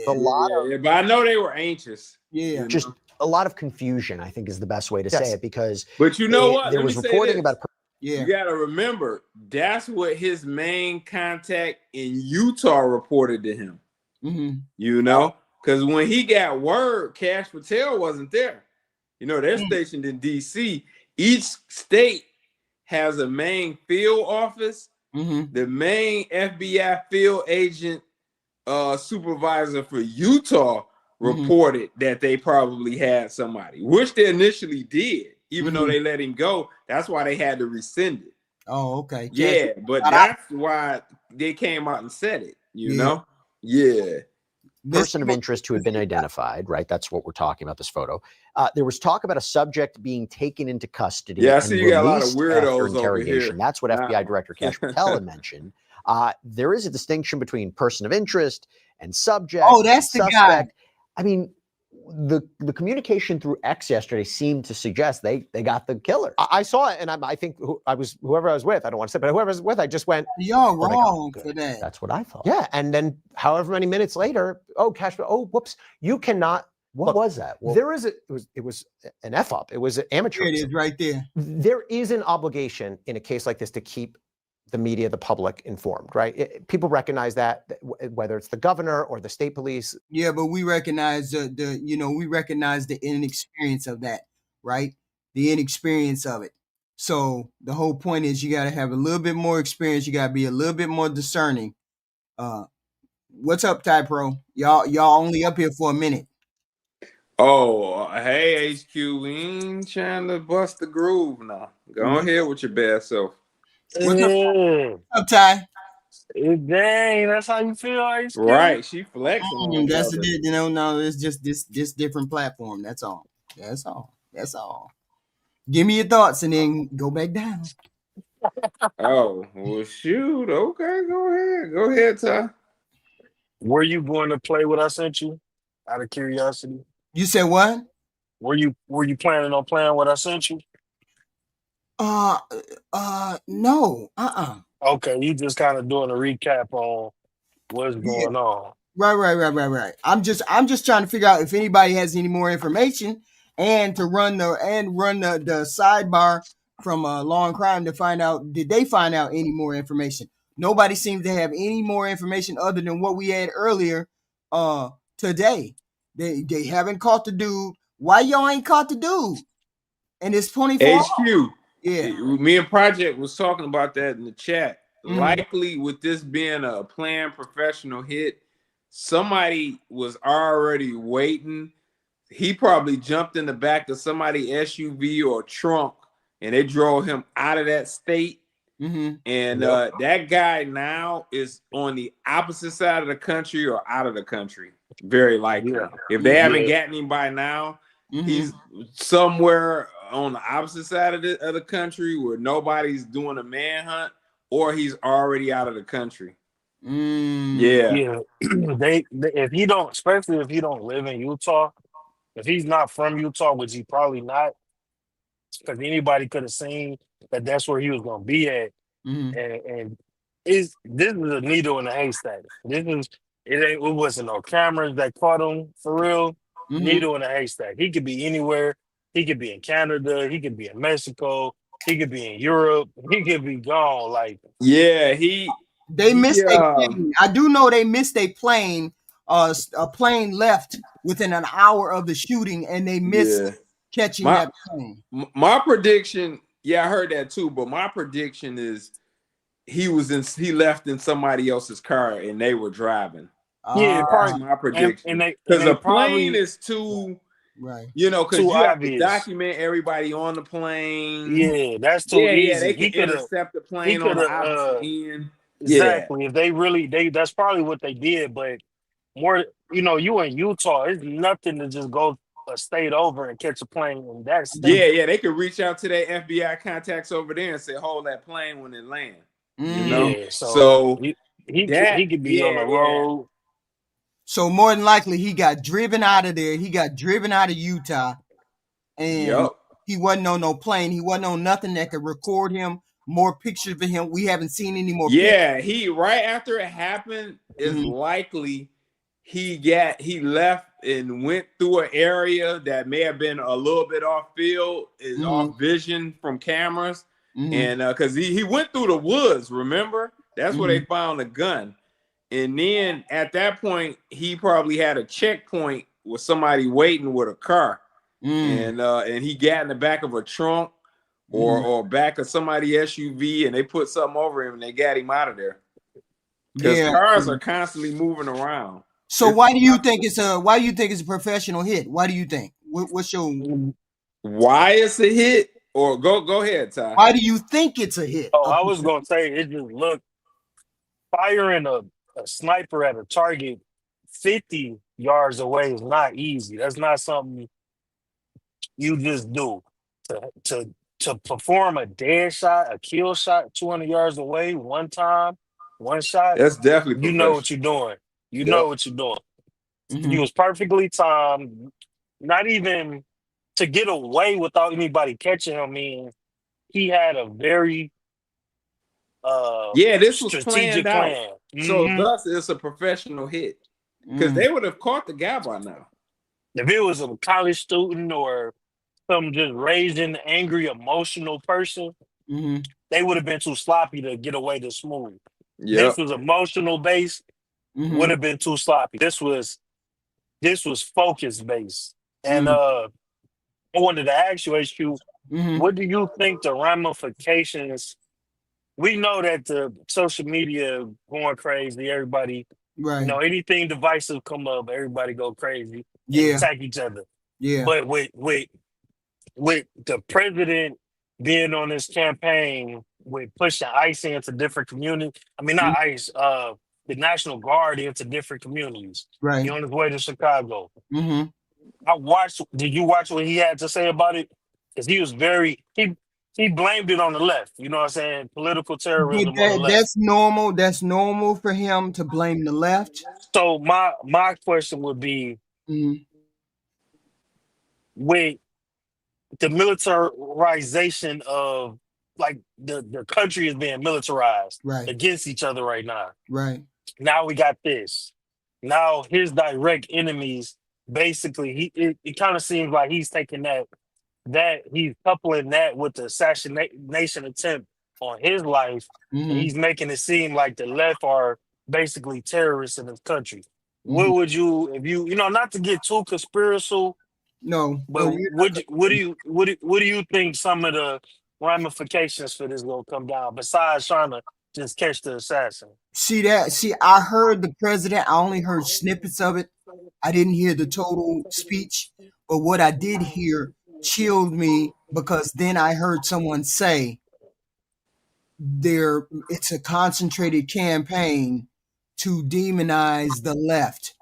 [SPEAKER 5] But I know they were anxious.
[SPEAKER 1] Yeah.
[SPEAKER 3] Just a lot of confusion, I think, is the best way to say it, because
[SPEAKER 5] but you know what?
[SPEAKER 3] There was reporting about.
[SPEAKER 5] You got to remember, that's what his main contact in Utah reported to him.
[SPEAKER 1] Mm-hmm.
[SPEAKER 5] Because when he got word, Kash Patel wasn't there. They're stationed in D.C. Each state has a main field office.
[SPEAKER 1] Mm-hmm.
[SPEAKER 5] The main FBI field agent supervisor for Utah reported that they probably had somebody, which they initially did, even though they let him go. That's why they had to rescind it.
[SPEAKER 1] Oh, okay.
[SPEAKER 5] Yeah, but that's why they came out and said it, you know? Yeah.
[SPEAKER 3] Person of interest who had been identified, right? That's what we're talking about, this photo. There was talk about a subject being taken into custody.
[SPEAKER 5] Yeah, I see you got a lot of weirdos over here.
[SPEAKER 3] That's what FBI Director Kash Patel had mentioned. There is a distinction between person of interest and subject.
[SPEAKER 1] Oh, that's the guy.
[SPEAKER 3] I mean, the communication through X yesterday seemed to suggest they got the killer.
[SPEAKER 4] I saw it, and I think whoever I was with, I don't want to say, but whoever I was with, I just went,
[SPEAKER 1] "You're wrong for that."
[SPEAKER 3] That's what I thought.
[SPEAKER 4] Yeah, and then however many minutes later, whoops, you cannot.
[SPEAKER 3] What was that?
[SPEAKER 4] Well, it was an F up. It was an amateur.
[SPEAKER 1] It is right there.
[SPEAKER 4] There is an obligation in a case like this to keep the media, the public informed, right? People recognize that, whether it's the governor or the state police.
[SPEAKER 1] Yeah, but we recognize the inexperience of that, right? The inexperience of it. So the whole point is you got to have a little bit more experience. You got to be a little bit more discerning. What's up, Ty Pro? Y'all only up here for a minute.
[SPEAKER 5] Oh, hey, HQ, we ain't trying to bust the groove now. Go ahead with your bad self.
[SPEAKER 1] What's up, Ty?
[SPEAKER 6] Dang, that's how you feel,
[SPEAKER 5] right? She flexing.
[SPEAKER 1] That's it. No, it's just this different platform. That's all. Give me your thoughts and then go back down.
[SPEAKER 5] Oh, well, shoot. Okay, go ahead, Ty.
[SPEAKER 6] Were you going to play what I sent you? Out of curiosity.
[SPEAKER 1] You said what?
[SPEAKER 6] Were you planning on playing what I sent you?
[SPEAKER 1] No.
[SPEAKER 6] Okay, you just kind of doing a recap on what's going on.
[SPEAKER 1] Right. I'm just trying to figure out if anybody has any more information, and to run the sidebar from Law and Crime to find out, did they find out any more information? Nobody seems to have any more information other than what we had earlier today. They haven't caught the dude. Why y'all ain't caught the dude? And it's 24
[SPEAKER 5] HQ.
[SPEAKER 1] Yeah.
[SPEAKER 5] Me and Project was talking about that in the chat. Likely with this being a planned professional hit, somebody was already waiting. He probably jumped in the back of somebody's SUV or trunk, and they drove him out of that state. And that guy now is on the opposite side of the country or out of the country. Very likely. If they haven't gotten him by now, he's somewhere on the opposite side of the country where nobody's doing a manhunt, or he's already out of the country. Yeah.
[SPEAKER 6] Yeah, they if he don't, especially if he don't live in Utah, if he's not from Utah, which he probably not, because anybody could have seen that that's where he was going to be at, and this is a needle in a haystack. It wasn't no cameras that caught him for real. Needle in a haystack. He could be anywhere. He could be in Canada. He could be in Mexico. He could be in Europe. He could be gone. Like,
[SPEAKER 5] yeah,
[SPEAKER 1] they missed a plane. I do know they missed a plane. A plane left within an hour of the shooting, and they missed catching that plane.
[SPEAKER 5] My prediction, I heard that too, but my prediction is he left in somebody else's car and they were driving.
[SPEAKER 6] Yeah,
[SPEAKER 5] that's my prediction. Because a plane is too,
[SPEAKER 1] right?
[SPEAKER 5] Because you have to document everybody on the plane.
[SPEAKER 6] Yeah, that's too easy.
[SPEAKER 5] Yeah, they can intercept the plane on the opposite end.
[SPEAKER 6] Exactly. If that's probably what they did. But more, you in Utah, it's nothing to just go a state over and catch a plane in that state.
[SPEAKER 5] Yeah, they could reach out to their FBI contacts over there and say, hold that plane when it lands.
[SPEAKER 6] Yeah, so he could be on the road.
[SPEAKER 1] So more than likely, he got driven out of there. He got driven out of Utah, and he wasn't on no plane. He wasn't on nothing that could record him. More pictures of him. We haven't seen any more.
[SPEAKER 5] Yeah, he right after it happened is likely he left and went through an area that may have been a little bit off field, off vision from cameras, and because he went through the woods. Remember, that's where they found the gun. And then at that point, he probably had a checkpoint with somebody waiting with a car, and he got in the back of a trunk or back of somebody's SUV, and they put something over him and they got him out of there. Because cars are constantly moving around.
[SPEAKER 1] So why do you think it's a professional hit? Why do you think? What's your
[SPEAKER 5] why it's a hit? Or go ahead, Ty.
[SPEAKER 1] Why do you think it's a hit?
[SPEAKER 6] Oh, I was gonna say it just looked firing a sniper at a target 50 yards away is not easy. That's not something you just do. To perform a dead shot, a kill shot 200 yards away, one time, one shot.
[SPEAKER 5] That's definitely
[SPEAKER 6] you know what you're doing. You know what you're doing. He was perfectly timed. Not even to get away without anybody catching him. I mean, he had a very
[SPEAKER 5] this was
[SPEAKER 6] strategic
[SPEAKER 5] planned
[SPEAKER 6] plan.
[SPEAKER 5] Out. So thus it's a professional hit. Because they would have caught the guy by now.
[SPEAKER 6] If it was a college student or some just raging, angry, emotional person, they would have been too sloppy to get away this smooth. This was emotional based, would have been too sloppy. This was focus based. And I wanted to ask you, HQ, what do you think the ramifications? We know that the social media going crazy, everybody, anything divisive come up, everybody go crazy, attack each other. But with the president being on this campaign, with pushing ICE into different communities, I mean, not ICE, the National Guard into different communities.
[SPEAKER 1] Right.
[SPEAKER 6] He on his way to Chicago. Did you watch what he had to say about it? Because he was he blamed it on the left. You know what I'm saying? Political terrorism on the left.
[SPEAKER 1] That's normal. That's normal for him to blame the left.
[SPEAKER 6] So my question would be, with the militarization of, like, the country is being militarized against each other right now.
[SPEAKER 1] Right.
[SPEAKER 6] Now we got this. Now his direct enemies, basically, it kind of seems like he's taking that he's coupling that with the assassination attempt on his life, and he's making it seem like the left are basically terrorists in this country. What would you, if you not to get too conspiratorial?
[SPEAKER 1] No,
[SPEAKER 6] but what do you think some of the ramifications for this will come down, besides trying to just catch the assassin?
[SPEAKER 1] See, I heard the president. I only heard snippets of it. I didn't hear the total speech, but what I did hear chilled me, because then I heard someone say it's a concentrated campaign to demonize the left.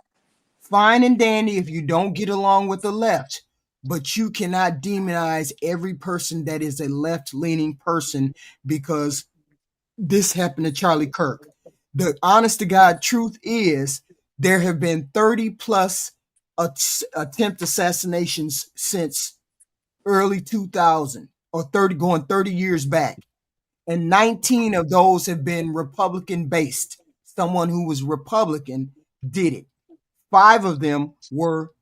[SPEAKER 1] Fine and dandy if you don't get along with the left, but you cannot demonize every person that is a left-leaning person because this happened to Charlie Kirk. The honest to God truth is there have been 30 plus attempt assassinations since early 2000 or 30 years back. And 19 of those have been Republican based. Someone who was Republican did it. 5 of them were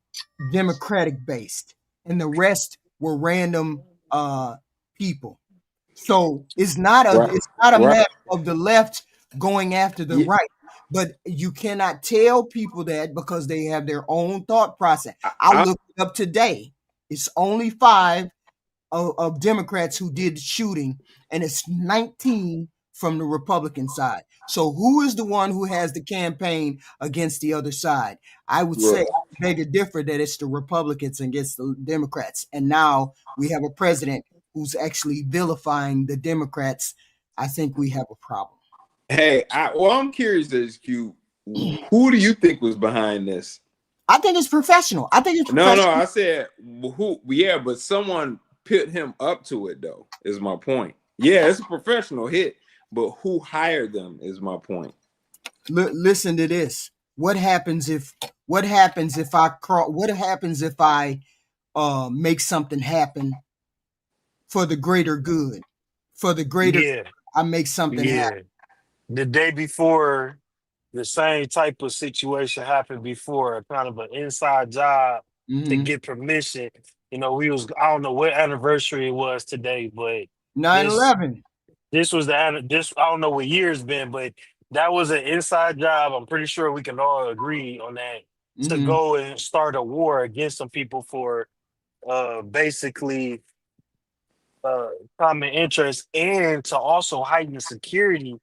[SPEAKER 1] Democratic based, and the rest were random people. So it's not a matter of the left going after the right, but you cannot tell people that because they have their own thought process. I looked it up today. It's only 5 of Democrats who did the shooting, and it's 19 from the Republican side. So who is the one who has the campaign against the other side? I would say, I beg to differ, that it's the Republicans against the Democrats. And now we have a president who's actually vilifying the Democrats. I think we have a problem.
[SPEAKER 5] Hey, I'm curious as to who do you think was behind this?
[SPEAKER 1] I think it's professional.
[SPEAKER 5] No, I said who? Yeah, but someone put him up to it, though, is my point. Yeah, it's a professional hit, but who hired them is my point.
[SPEAKER 1] Listen to this. What happens if I make something happen for the greater good? For the greater good, I make something happen.
[SPEAKER 6] The day before, the same type of situation happened before, kind of an inside job to get permission. You know, I don't know what anniversary it was today, but
[SPEAKER 1] 9/11.
[SPEAKER 6] This was I don't know what year it's been, but that was an inside job. I'm pretty sure we can all agree on that, to go and start a war against some people for basically common interest, and to also heighten security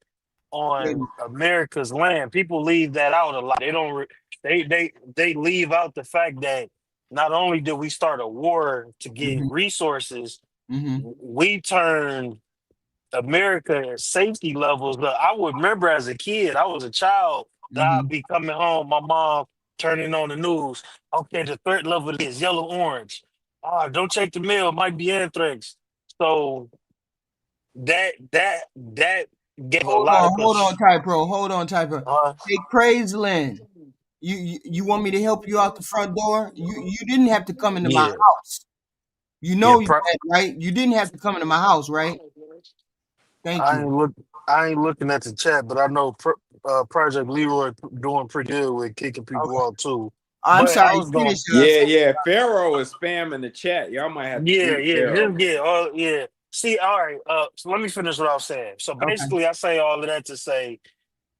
[SPEAKER 6] on America's land. People leave that out a lot. They don't. They leave out the fact that not only did we start a war to get resources, we turned America's safety levels. But I would remember as a kid, I was a child, that I'd be coming home, my mom turning on the news. Okay, the threat level is yellow, orange. Don't check the mail, it might be anthrax. So that gave a lot of
[SPEAKER 1] hold on, Typro. Hey, Praise Land. You want me to help you out the front door? You didn't have to come into my house. You know that, right? You didn't have to come into my house, right? Thank you.
[SPEAKER 6] I ain't looking at the chat, but I know Project Leroy doing pretty good with kicking people out too.
[SPEAKER 1] I'm sorry.
[SPEAKER 5] Yeah. Pharaoh is spamming the chat. Y'all might have to
[SPEAKER 6] See, all right. So let me finish what I was saying. So basically, I say all of that to say,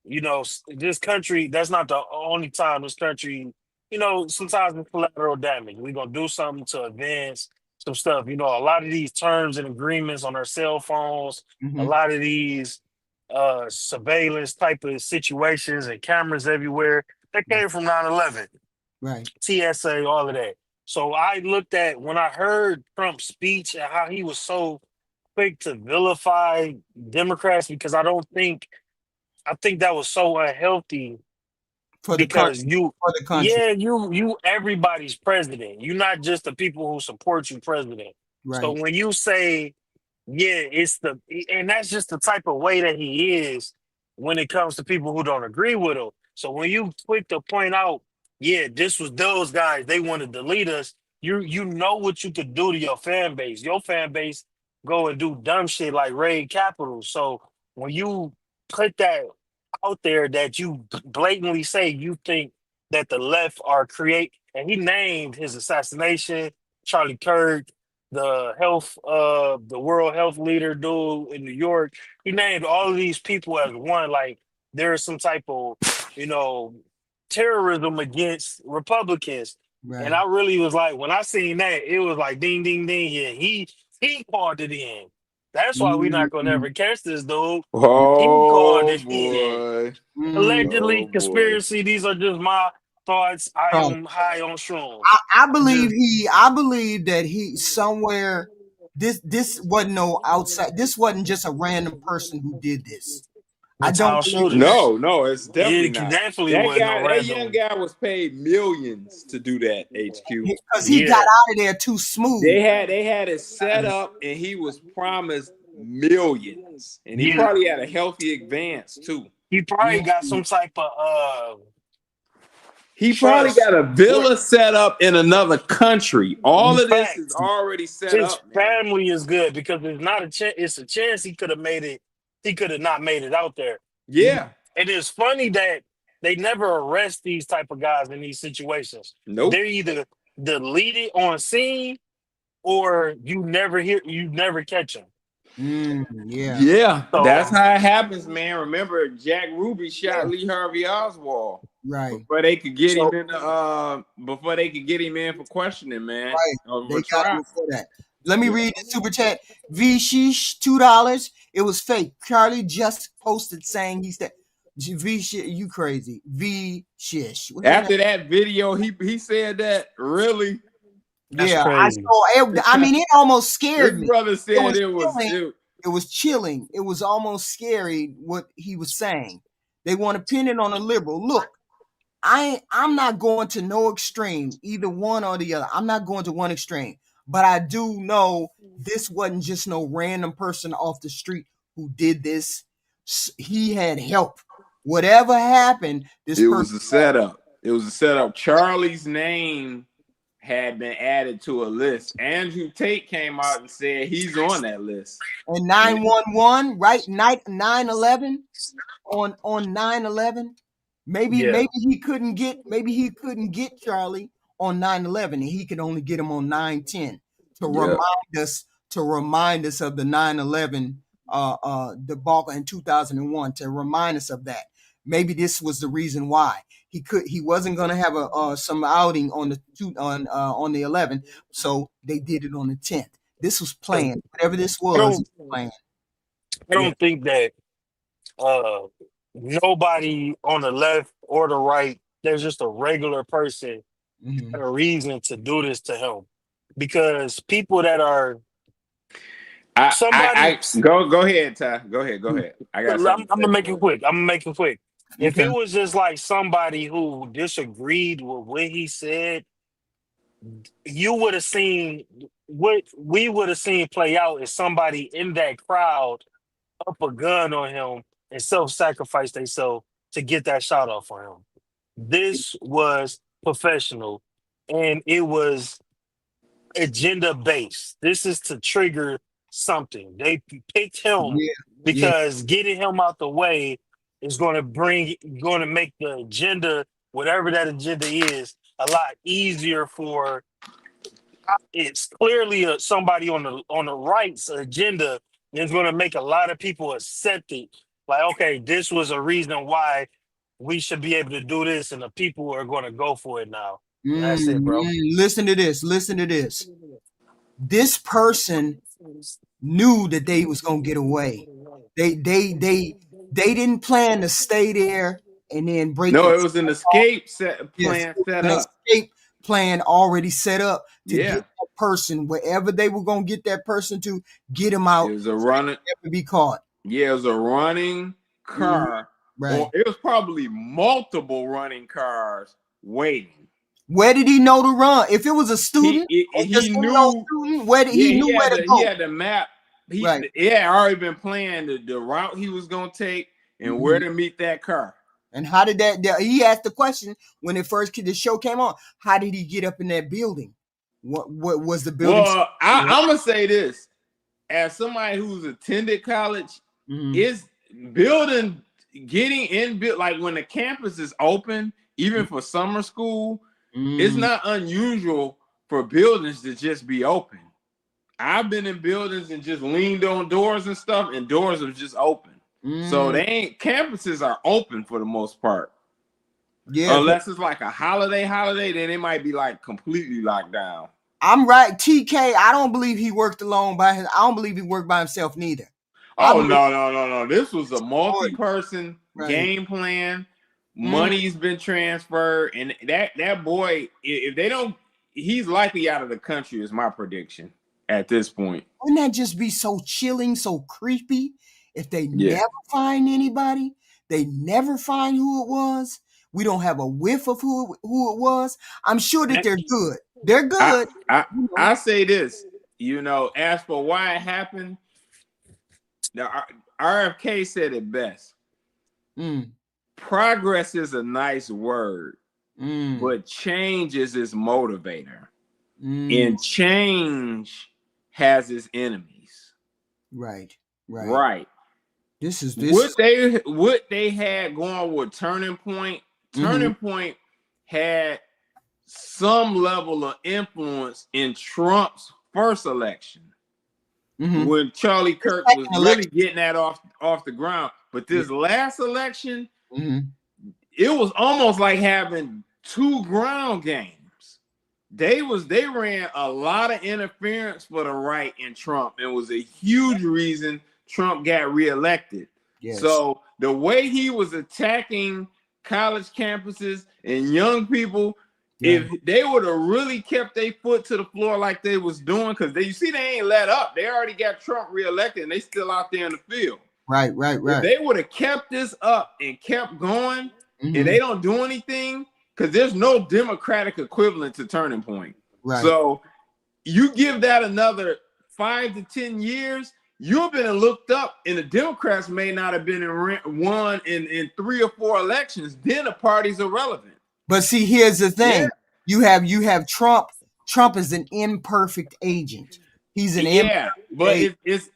[SPEAKER 6] you know, this country, that's not the only time this country, you know, sometimes it's collateral damage. We're going to do something to advance some stuff. You know, a lot of these terms and agreements on our cell phones, a lot of these surveillance type of situations and cameras everywhere, that came from 9/11.
[SPEAKER 1] Right.
[SPEAKER 6] TSA, all of that. So I looked at, when I heard Trump's speech and how he was so quick to vilify Democrats, because I think that was so unhealthy
[SPEAKER 1] for the country.
[SPEAKER 6] You everybody's president. You're not just the people who support you president. Right. So when you say, and that's just the type of way that he is when it comes to people who don't agree with him. So when you quick to point out, this was those guys, they want to delete us, you know what you could do to your fan base. Your fan base go and do dumb shit like raid Capitol. So when you put that out there, that you blatantly say you think that the left are and he named his assassination, Charlie Kirk, the World Health leader dude in New York, he named all of these people as one, like there's some type of, you know, terrorism against Republicans. Right. And I really was like, when I seen that, it was like ding, ding, ding. Yeah, he called it in. That's why we're not gonna ever catch this dude. He called it in. Allegedly, conspiracy. These are just my thoughts. I am high on shrooms.
[SPEAKER 1] I believe that he somewhere. This wasn't no outside. This wasn't just a random person who did this. I don't
[SPEAKER 6] shooters.
[SPEAKER 5] No, it's definitely
[SPEAKER 6] It
[SPEAKER 5] not.
[SPEAKER 6] definitely
[SPEAKER 5] That
[SPEAKER 6] wasn't
[SPEAKER 5] guy,
[SPEAKER 6] no
[SPEAKER 5] that young
[SPEAKER 6] random.
[SPEAKER 5] guy was paid millions to do that. HQ
[SPEAKER 1] because he got out of there too smooth.
[SPEAKER 5] They had it set up, and he was promised millions, and he probably had a healthy advance too.
[SPEAKER 6] He probably got some type of
[SPEAKER 5] He probably got a villa set up in another country. All of this is already set
[SPEAKER 6] his
[SPEAKER 5] up.
[SPEAKER 6] His family is good because there's not a chance. It's a chance he could have made it. He could have not made it out there.
[SPEAKER 5] Yeah.
[SPEAKER 6] And it's funny that they never arrest these type of guys in these situations.
[SPEAKER 5] Nope.
[SPEAKER 6] They're either deleted on scene or you never catch them.
[SPEAKER 5] Yeah, so, that's how it happens, man. Remember, Jack Ruby shot Lee Harvey Oswald,
[SPEAKER 1] right?
[SPEAKER 5] Before they could get him in for questioning, man.
[SPEAKER 1] Right. They got him for that. Let me read the super chat. V Sheesh, $2. It was fake. Charlie just posted saying he said, V shit, you crazy. V Shish.
[SPEAKER 5] After that video, he said that. Really?
[SPEAKER 6] That's
[SPEAKER 1] yeah,
[SPEAKER 6] crazy.
[SPEAKER 1] I saw it. I mean, it almost scared me.
[SPEAKER 5] His brother said it
[SPEAKER 1] was chilling. It was almost scary what he was saying. They want to pin it on a liberal. Look, I'm not going to no extreme, either one or the other. I'm not going to one extreme. But I do know this wasn't just no random person off the street who did this. He had help. Whatever happened,
[SPEAKER 5] it was a setup. It was a setup. Charlie's name had been added to a list. Andrew Tate came out and said he's on that list.
[SPEAKER 1] And 911, right? 9/11 on 9/11. Maybe he couldn't get Charlie on 9/11, and he could only get him on 9/10 to remind us of the 9/11 debacle in 2001, to remind us of that. Maybe this was the reason why he wasn't going to have some outing on the 11th, so they did it on the 10th. This was planned. Whatever this was planned.
[SPEAKER 6] I don't think that nobody on the left or the right, there's just a regular person had a reason to do this to him, because people that are
[SPEAKER 5] go ahead, Ty. Go ahead.
[SPEAKER 6] I'm gonna make it quick. If it was just like somebody who disagreed with what he said, you would have seen what we would have seen play out is somebody in that crowd up a gun on him and self-sacrifice themselves to get that shot off on him. This was professional, and it was agenda-based. This is to trigger something. They picked him because getting him out the way is going to make the agenda, whatever that agenda is, a lot easier for. It's clearly somebody on the right's agenda. It's going to make a lot of people accept it. Like, okay, this was a reason why we should be able to do this, and the people are going to go for it now. That's it, bro.
[SPEAKER 1] Listen to this. This person knew that they was going to get away. They didn't plan to stay there and then break.
[SPEAKER 5] No, it was an escape plan set up.
[SPEAKER 1] Escape plan already set up to get that person wherever they were going to get that person to get him out.
[SPEAKER 5] It was a running,
[SPEAKER 1] never be caught.
[SPEAKER 5] Yeah, it was a running car.
[SPEAKER 1] Right.
[SPEAKER 5] It was probably multiple running cars waiting.
[SPEAKER 1] Where did he know to run? If it was a student,
[SPEAKER 5] he knew
[SPEAKER 1] where to go.
[SPEAKER 5] He had the map. He had already been planning the route he was going to take and where to meet that car.
[SPEAKER 1] And how did that? He asked the question when the show came on. How did he get up in that building? What was the building?
[SPEAKER 5] Well, I'm gonna say this: as somebody who's attended college, is building getting in like when the campus is open, even for summer school, it's not unusual for buildings to just be open. I've been in buildings and just leaned on doors and stuff, and doors are just open. So campuses are open for the most part. Yeah. Unless it's like a holiday, then it might be like completely locked down.
[SPEAKER 1] I'm right. TK, I don't believe he worked alone I don't believe he worked by himself neither.
[SPEAKER 5] Oh, no. This was a multi-person game plan. Money's been transferred. And that boy, if they don't, he's likely out of the country is my prediction at this point.
[SPEAKER 1] Wouldn't that just be so chilling, so creepy? If they never find anybody, they never find who it was. We don't have a whiff of who it was. I'm sure that they're good. They're good.
[SPEAKER 5] I say this, as for why it happened, the RFK said it best. Progress is a nice word, but change is its motivator. And change has its enemies.
[SPEAKER 1] Right.
[SPEAKER 5] What they had going with Turning Point. Turning Point had some level of influence in Trump's first election when Charlie Kirk was really getting that off the ground. But this last election, it was almost like having two ground games. They ran a lot of interference for the right in Trump, and was a huge reason Trump got reelected. Yes. So the way he was attacking college campuses and young people, if they would have really kept their foot to the floor like they was doing, because they ain't let up. They already got Trump reelected, and they still out there in the field.
[SPEAKER 1] Right.
[SPEAKER 5] If they would have kept this up and kept going, and they don't do anything, because there's no Democratic equivalent to Turning Point. Right. So you give that another 5 to 10 years, you've been looked up, and the Democrats may not have been won in 3 or 4 elections. Then the party's irrelevant.
[SPEAKER 1] But see, here's the thing: you have Trump. Trump is an imperfect agent. He's an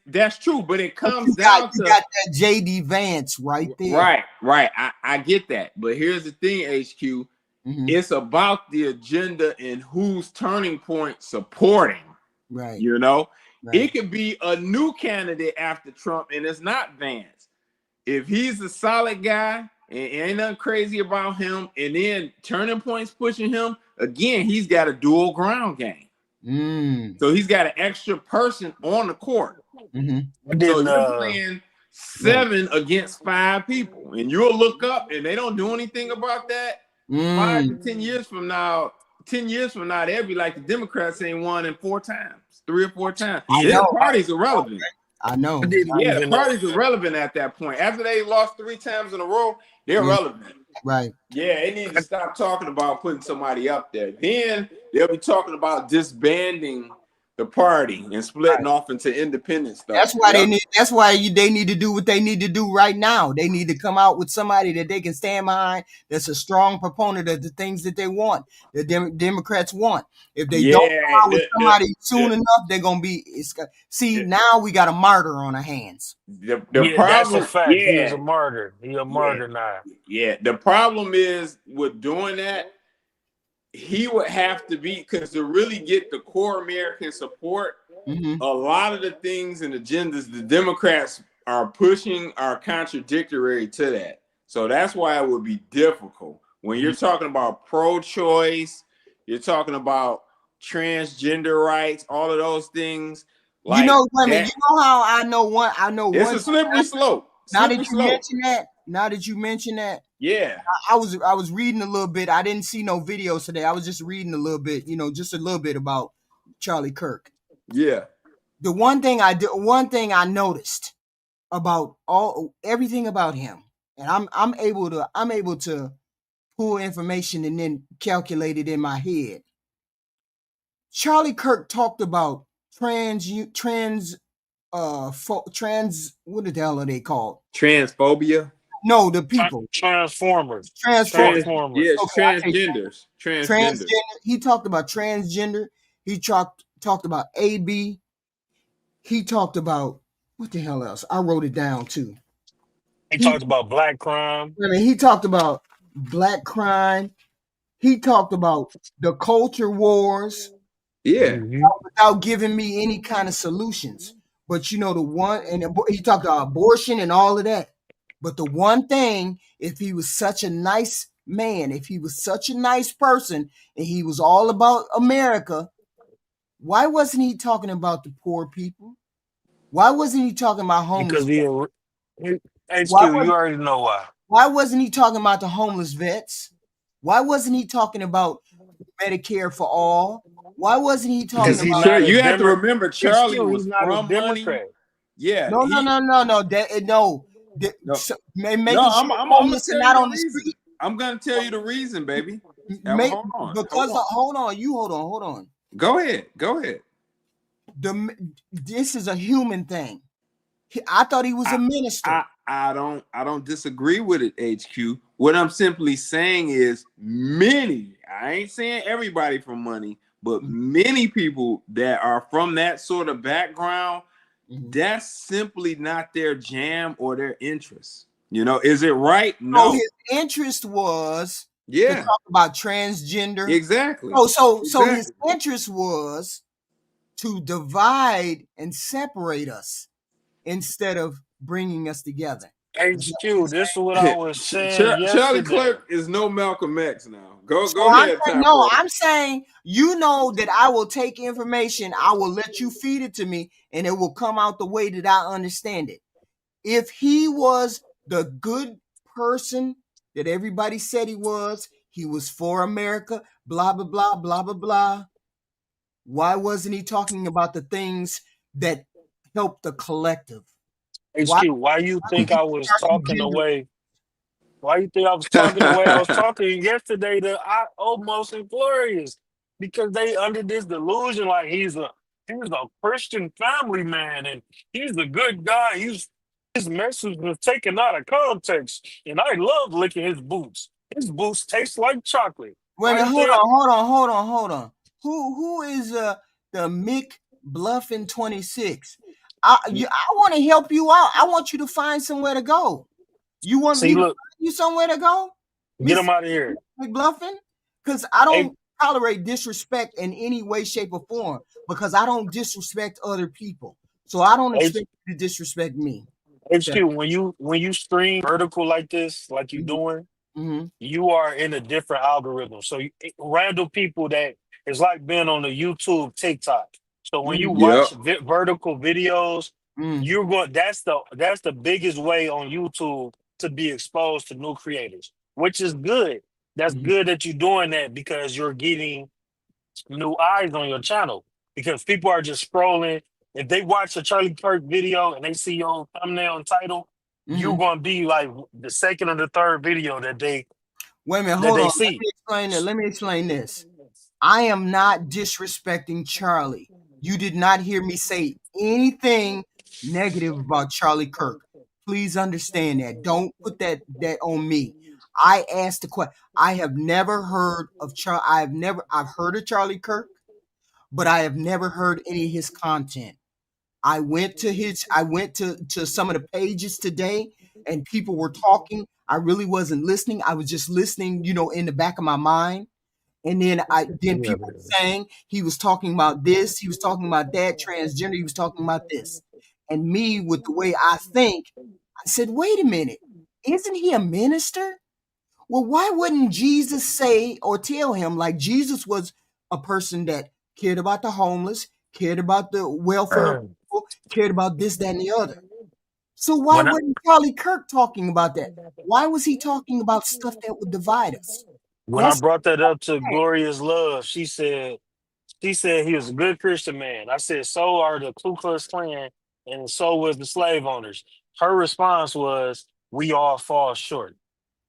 [SPEAKER 5] that's true. But it comes down to
[SPEAKER 1] you got that JD Vance right there.
[SPEAKER 5] Right. I get that. But here's the thing, HQ. It's about the agenda and who's Turning Point supporting.
[SPEAKER 1] Right.
[SPEAKER 5] It could be a new candidate after Trump, and it's not Vance. If he's a solid guy and ain't nothing crazy about him, and then Turning Point's pushing him, again, he's got a dual ground game. So he's got an extra person on the court. So you're playing 7 against 5 people, and you'll look up, and they don't do anything about that. 5 to 10 years from now, they'll be like the Democrats ain't won in 4 times, 3 or 4 times. The party's irrelevant.
[SPEAKER 1] I know.
[SPEAKER 5] Yeah, the party's irrelevant at that point. After they lost 3 times in a row, they're relevant.
[SPEAKER 1] Right.
[SPEAKER 5] Yeah, they need to stop talking about putting somebody up there. Then they'll be talking about disbanding the party and splitting off into independent stuff.
[SPEAKER 1] That's why they need to do what they need to do right now. They need to come out with somebody that they can stand behind, that's a strong proponent of the things that they want, the Democrats want. If they don't come out with somebody soon enough, they're gonna be. Now we got a martyr on our hands.
[SPEAKER 5] The problem, that's
[SPEAKER 6] a fact. He is a martyr. He's a martyr now.
[SPEAKER 5] Yeah. The problem is with doing that, he would have to be, because to really get the core American support, a lot of the things and agendas the Democrats are pushing are contradictory to that. So that's why it would be difficult. When you're talking about pro-choice, you're talking about transgender rights, all of those things.
[SPEAKER 1] Like you know how I know one.
[SPEAKER 5] It's a slippery slope.
[SPEAKER 1] Now that you mention that.
[SPEAKER 5] Yeah,
[SPEAKER 1] I was reading a little bit. I didn't see no videos today. I was just reading a little bit, just a little bit about Charlie Kirk.
[SPEAKER 5] Yeah.
[SPEAKER 1] The one thing I noticed about everything about him, and I'm able to pull information and then calculate it in my head. Charlie Kirk talked about trans what the hell are they called?
[SPEAKER 5] Transphobia.
[SPEAKER 1] No, the people.
[SPEAKER 6] Transformers.
[SPEAKER 5] Yes, transgenders. Transgender.
[SPEAKER 1] He talked about transgender. He talked about AB. He talked about what the hell else? I wrote it down too.
[SPEAKER 6] He talked about black crime.
[SPEAKER 1] He talked about black crime. He talked about the culture wars.
[SPEAKER 5] Yeah.
[SPEAKER 1] Without giving me any kind of solutions. But the one, and he talked about abortion and all of that. But the one thing, if he was such a nice man, if he was such a nice person, and he was all about America, why wasn't he talking about the poor people? Why wasn't he talking about homeless?
[SPEAKER 6] Because you already know why.
[SPEAKER 1] Why wasn't he talking about the homeless vets? Why wasn't he talking about Medicare for all? Why wasn't he talking about?
[SPEAKER 5] You have to remember, Charlie was from money. Yeah.
[SPEAKER 1] No. So, making sure homeless and not on the street.
[SPEAKER 5] I'm gonna tell you the reason, baby.
[SPEAKER 1] Hold on.
[SPEAKER 5] Go ahead.
[SPEAKER 1] This is a human thing. I thought he was a minister.
[SPEAKER 5] I don't disagree with it, HQ. What I'm simply saying is many, I ain't saying everybody from money, but many people that are from that sort of background, that's simply not their jam or their interest. You know, is it right? No.
[SPEAKER 1] His interest was to talk about transgender.
[SPEAKER 5] Exactly.
[SPEAKER 1] So his interest was to divide and separate us instead of bringing us together.
[SPEAKER 6] HQ, this is what I was saying yesterday.
[SPEAKER 5] Charlie Kirk is no Malcolm X now. Go ahead.
[SPEAKER 1] I'm saying, you know that I will take information, I will let you feed it to me, and it will come out the way that I understand it. If he was the good person that everybody said he was for America, blah, blah, blah, blah, blah, blah. Why wasn't he talking about the things that help the collective?
[SPEAKER 6] HQ, why you think I was talking the way? Why you think I was talking the way I was talking yesterday to Almost and Glorious? Because they under this delusion like he's a Christian family man and he's a good guy. His message was taken out of context, and I love licking his boots. His boots taste like chocolate.
[SPEAKER 1] Wait, hold on. Who is the Mick Bluffin 26? I want to help you out. I want you to find somewhere to go. You want me to find you somewhere to go?
[SPEAKER 6] Get him out of here.
[SPEAKER 1] Mick Bluffin? Because I don't tolerate disrespect in any way, shape, or form. Because I don't disrespect other people. So I don't expect you to disrespect me.
[SPEAKER 6] HQ, when you stream vertical like this, like you're doing, you are in a different algorithm. So random people that it's like being on the YouTube, TikTok. So when you watch vertical videos, you're going. That's the biggest way on YouTube to be exposed to new creators, which is good. That's good that you're doing that because you're getting new eyes on your channel. Because people are just scrolling. If they watch a Charlie Kirk video and they see your thumbnail and title, you're going to be like the second or the third video that they
[SPEAKER 1] Wait a minute, hold on. Let me explain this. I am not disrespecting Charlie. You did not hear me say anything negative about Charlie Kirk. Please understand that. Don't put that on me. I asked the question. I have never heard of Charlie. I've heard of Charlie Kirk, but I have never heard any of his content. I went to some of the pages today and people were talking. I really wasn't listening. I was just listening, in the back of my mind. And then people were saying he was talking about this, he was talking about that, transgender, he was talking about this. And me, with the way I think, I said, wait a minute, isn't he a minister? Well, why wouldn't Jesus say or tell him, like Jesus was a person that cared about the homeless, cared about the welfare of people, cared about this, that, and the other. So why wasn't Charlie Kirk talking about that? Why was he talking about stuff that would divide us?
[SPEAKER 6] When I brought that up to Glorious Love, she said he was a good Christian man. I said, so are the Ku Klux Klan, and so was the slave owners. Her response was, we all fall short.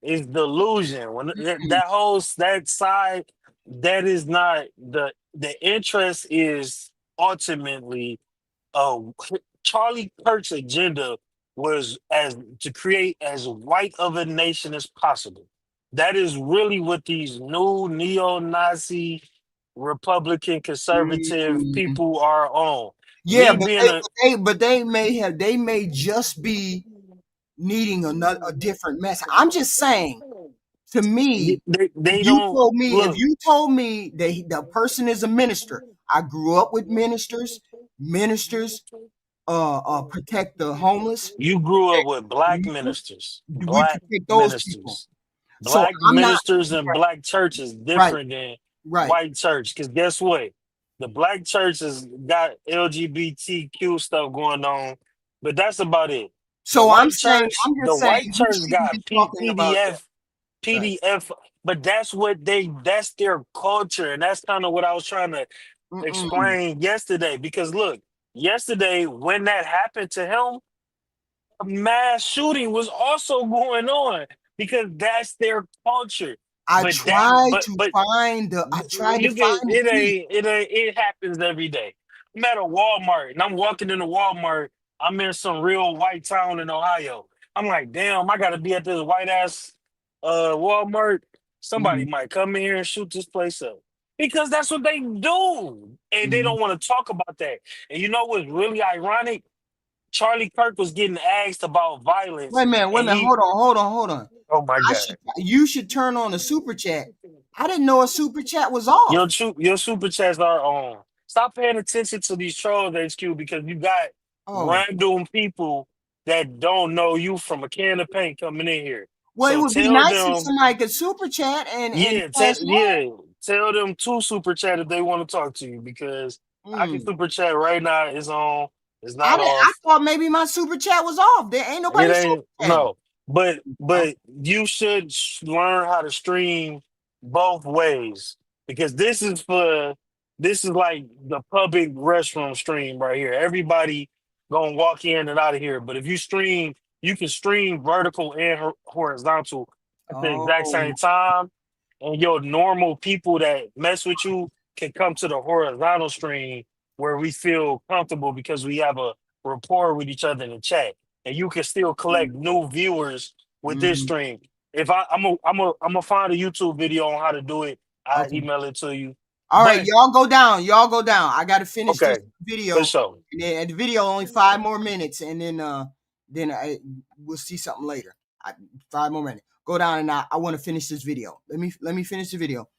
[SPEAKER 6] It's delusion. When that side, that is not the interest is ultimately Charlie Kirk's agenda was to create as white of a nation as possible. That is really what these new neo-Nazi Republican conservative people are on.
[SPEAKER 1] Yeah, but they may just be needing a different message. I'm just saying, to me, if you told me that the person is a minister, I grew up with ministers. Ministers protect the homeless.
[SPEAKER 6] You grew up with black ministers. Black ministers. Black ministers and black church is different than white church. Because guess what? The black church has got LGBTQ stuff going on, but that's about it.
[SPEAKER 1] So I'm saying,
[SPEAKER 6] the white church got PDF, but that's that's their culture. And that's kind of what I was trying to explain yesterday. Because look, yesterday, when that happened to him, a mass shooting was also going on because that's their culture.
[SPEAKER 1] I
[SPEAKER 6] But that,
[SPEAKER 1] tried
[SPEAKER 6] but
[SPEAKER 1] to
[SPEAKER 6] but
[SPEAKER 1] find the. I tried to
[SPEAKER 6] you can.
[SPEAKER 1] find the tweet.
[SPEAKER 6] It happens every day. I'm at a Walmart and I'm walking into Walmart. I'm in some real white town in Ohio. I'm like, damn, I gotta be at this white ass Walmart. Somebody
[SPEAKER 1] Mhm.
[SPEAKER 6] might come in here and shoot this place up because that's what they do, and they
[SPEAKER 1] Mhm.
[SPEAKER 6] don't want to talk about that. And you know what's really ironic? Charlie Kirk was getting asked about violence,
[SPEAKER 1] Wait a
[SPEAKER 6] and
[SPEAKER 1] minute.
[SPEAKER 6] he,
[SPEAKER 1] Hold on.
[SPEAKER 6] oh my God.
[SPEAKER 1] You should turn on the super chat. I didn't know a super chat was off.
[SPEAKER 6] Your super chats are on. Stop paying attention to these trolls, HQ, because you got
[SPEAKER 1] Oh,
[SPEAKER 6] random people that don't know you from a can of paint coming in here.
[SPEAKER 1] well, it
[SPEAKER 6] So
[SPEAKER 1] would be
[SPEAKER 6] tell
[SPEAKER 1] nice if
[SPEAKER 6] them,
[SPEAKER 1] somebody could super chat and pass along.
[SPEAKER 6] tell them to super chat if they want to talk to you because I can
[SPEAKER 1] Mm.
[SPEAKER 6] super chat right now. It's on. It's not
[SPEAKER 1] I
[SPEAKER 6] off.
[SPEAKER 1] thought maybe my super chat was off. There ain't
[SPEAKER 6] It
[SPEAKER 1] nobody super
[SPEAKER 6] ain't
[SPEAKER 1] chatting.
[SPEAKER 6] no, but you should learn how to stream both ways because this is like the public restroom stream right here. Everybody gonna walk in and out of here, but if you stream, you can stream vertical and horizontal at the exact
[SPEAKER 1] Oh,
[SPEAKER 6] same time, and your normal people that mess with you can come to the horizontal stream where we feel comfortable because we have a rapport with each other in the chat and you can still collect new viewers with this
[SPEAKER 1] mhm.
[SPEAKER 6] stream. If I'm gonna find a YouTube video on how to do it, I
[SPEAKER 1] Okay.
[SPEAKER 6] email it to you.
[SPEAKER 1] All right,
[SPEAKER 6] But
[SPEAKER 1] y'all go down. Y'all go down. I got to finish this
[SPEAKER 6] okay, for
[SPEAKER 1] video,
[SPEAKER 6] sure.
[SPEAKER 1] and then the video only 5 more minutes, and then we'll see something later. 5 more minutes. Go down, and I want to finish this video. Let me finish the video.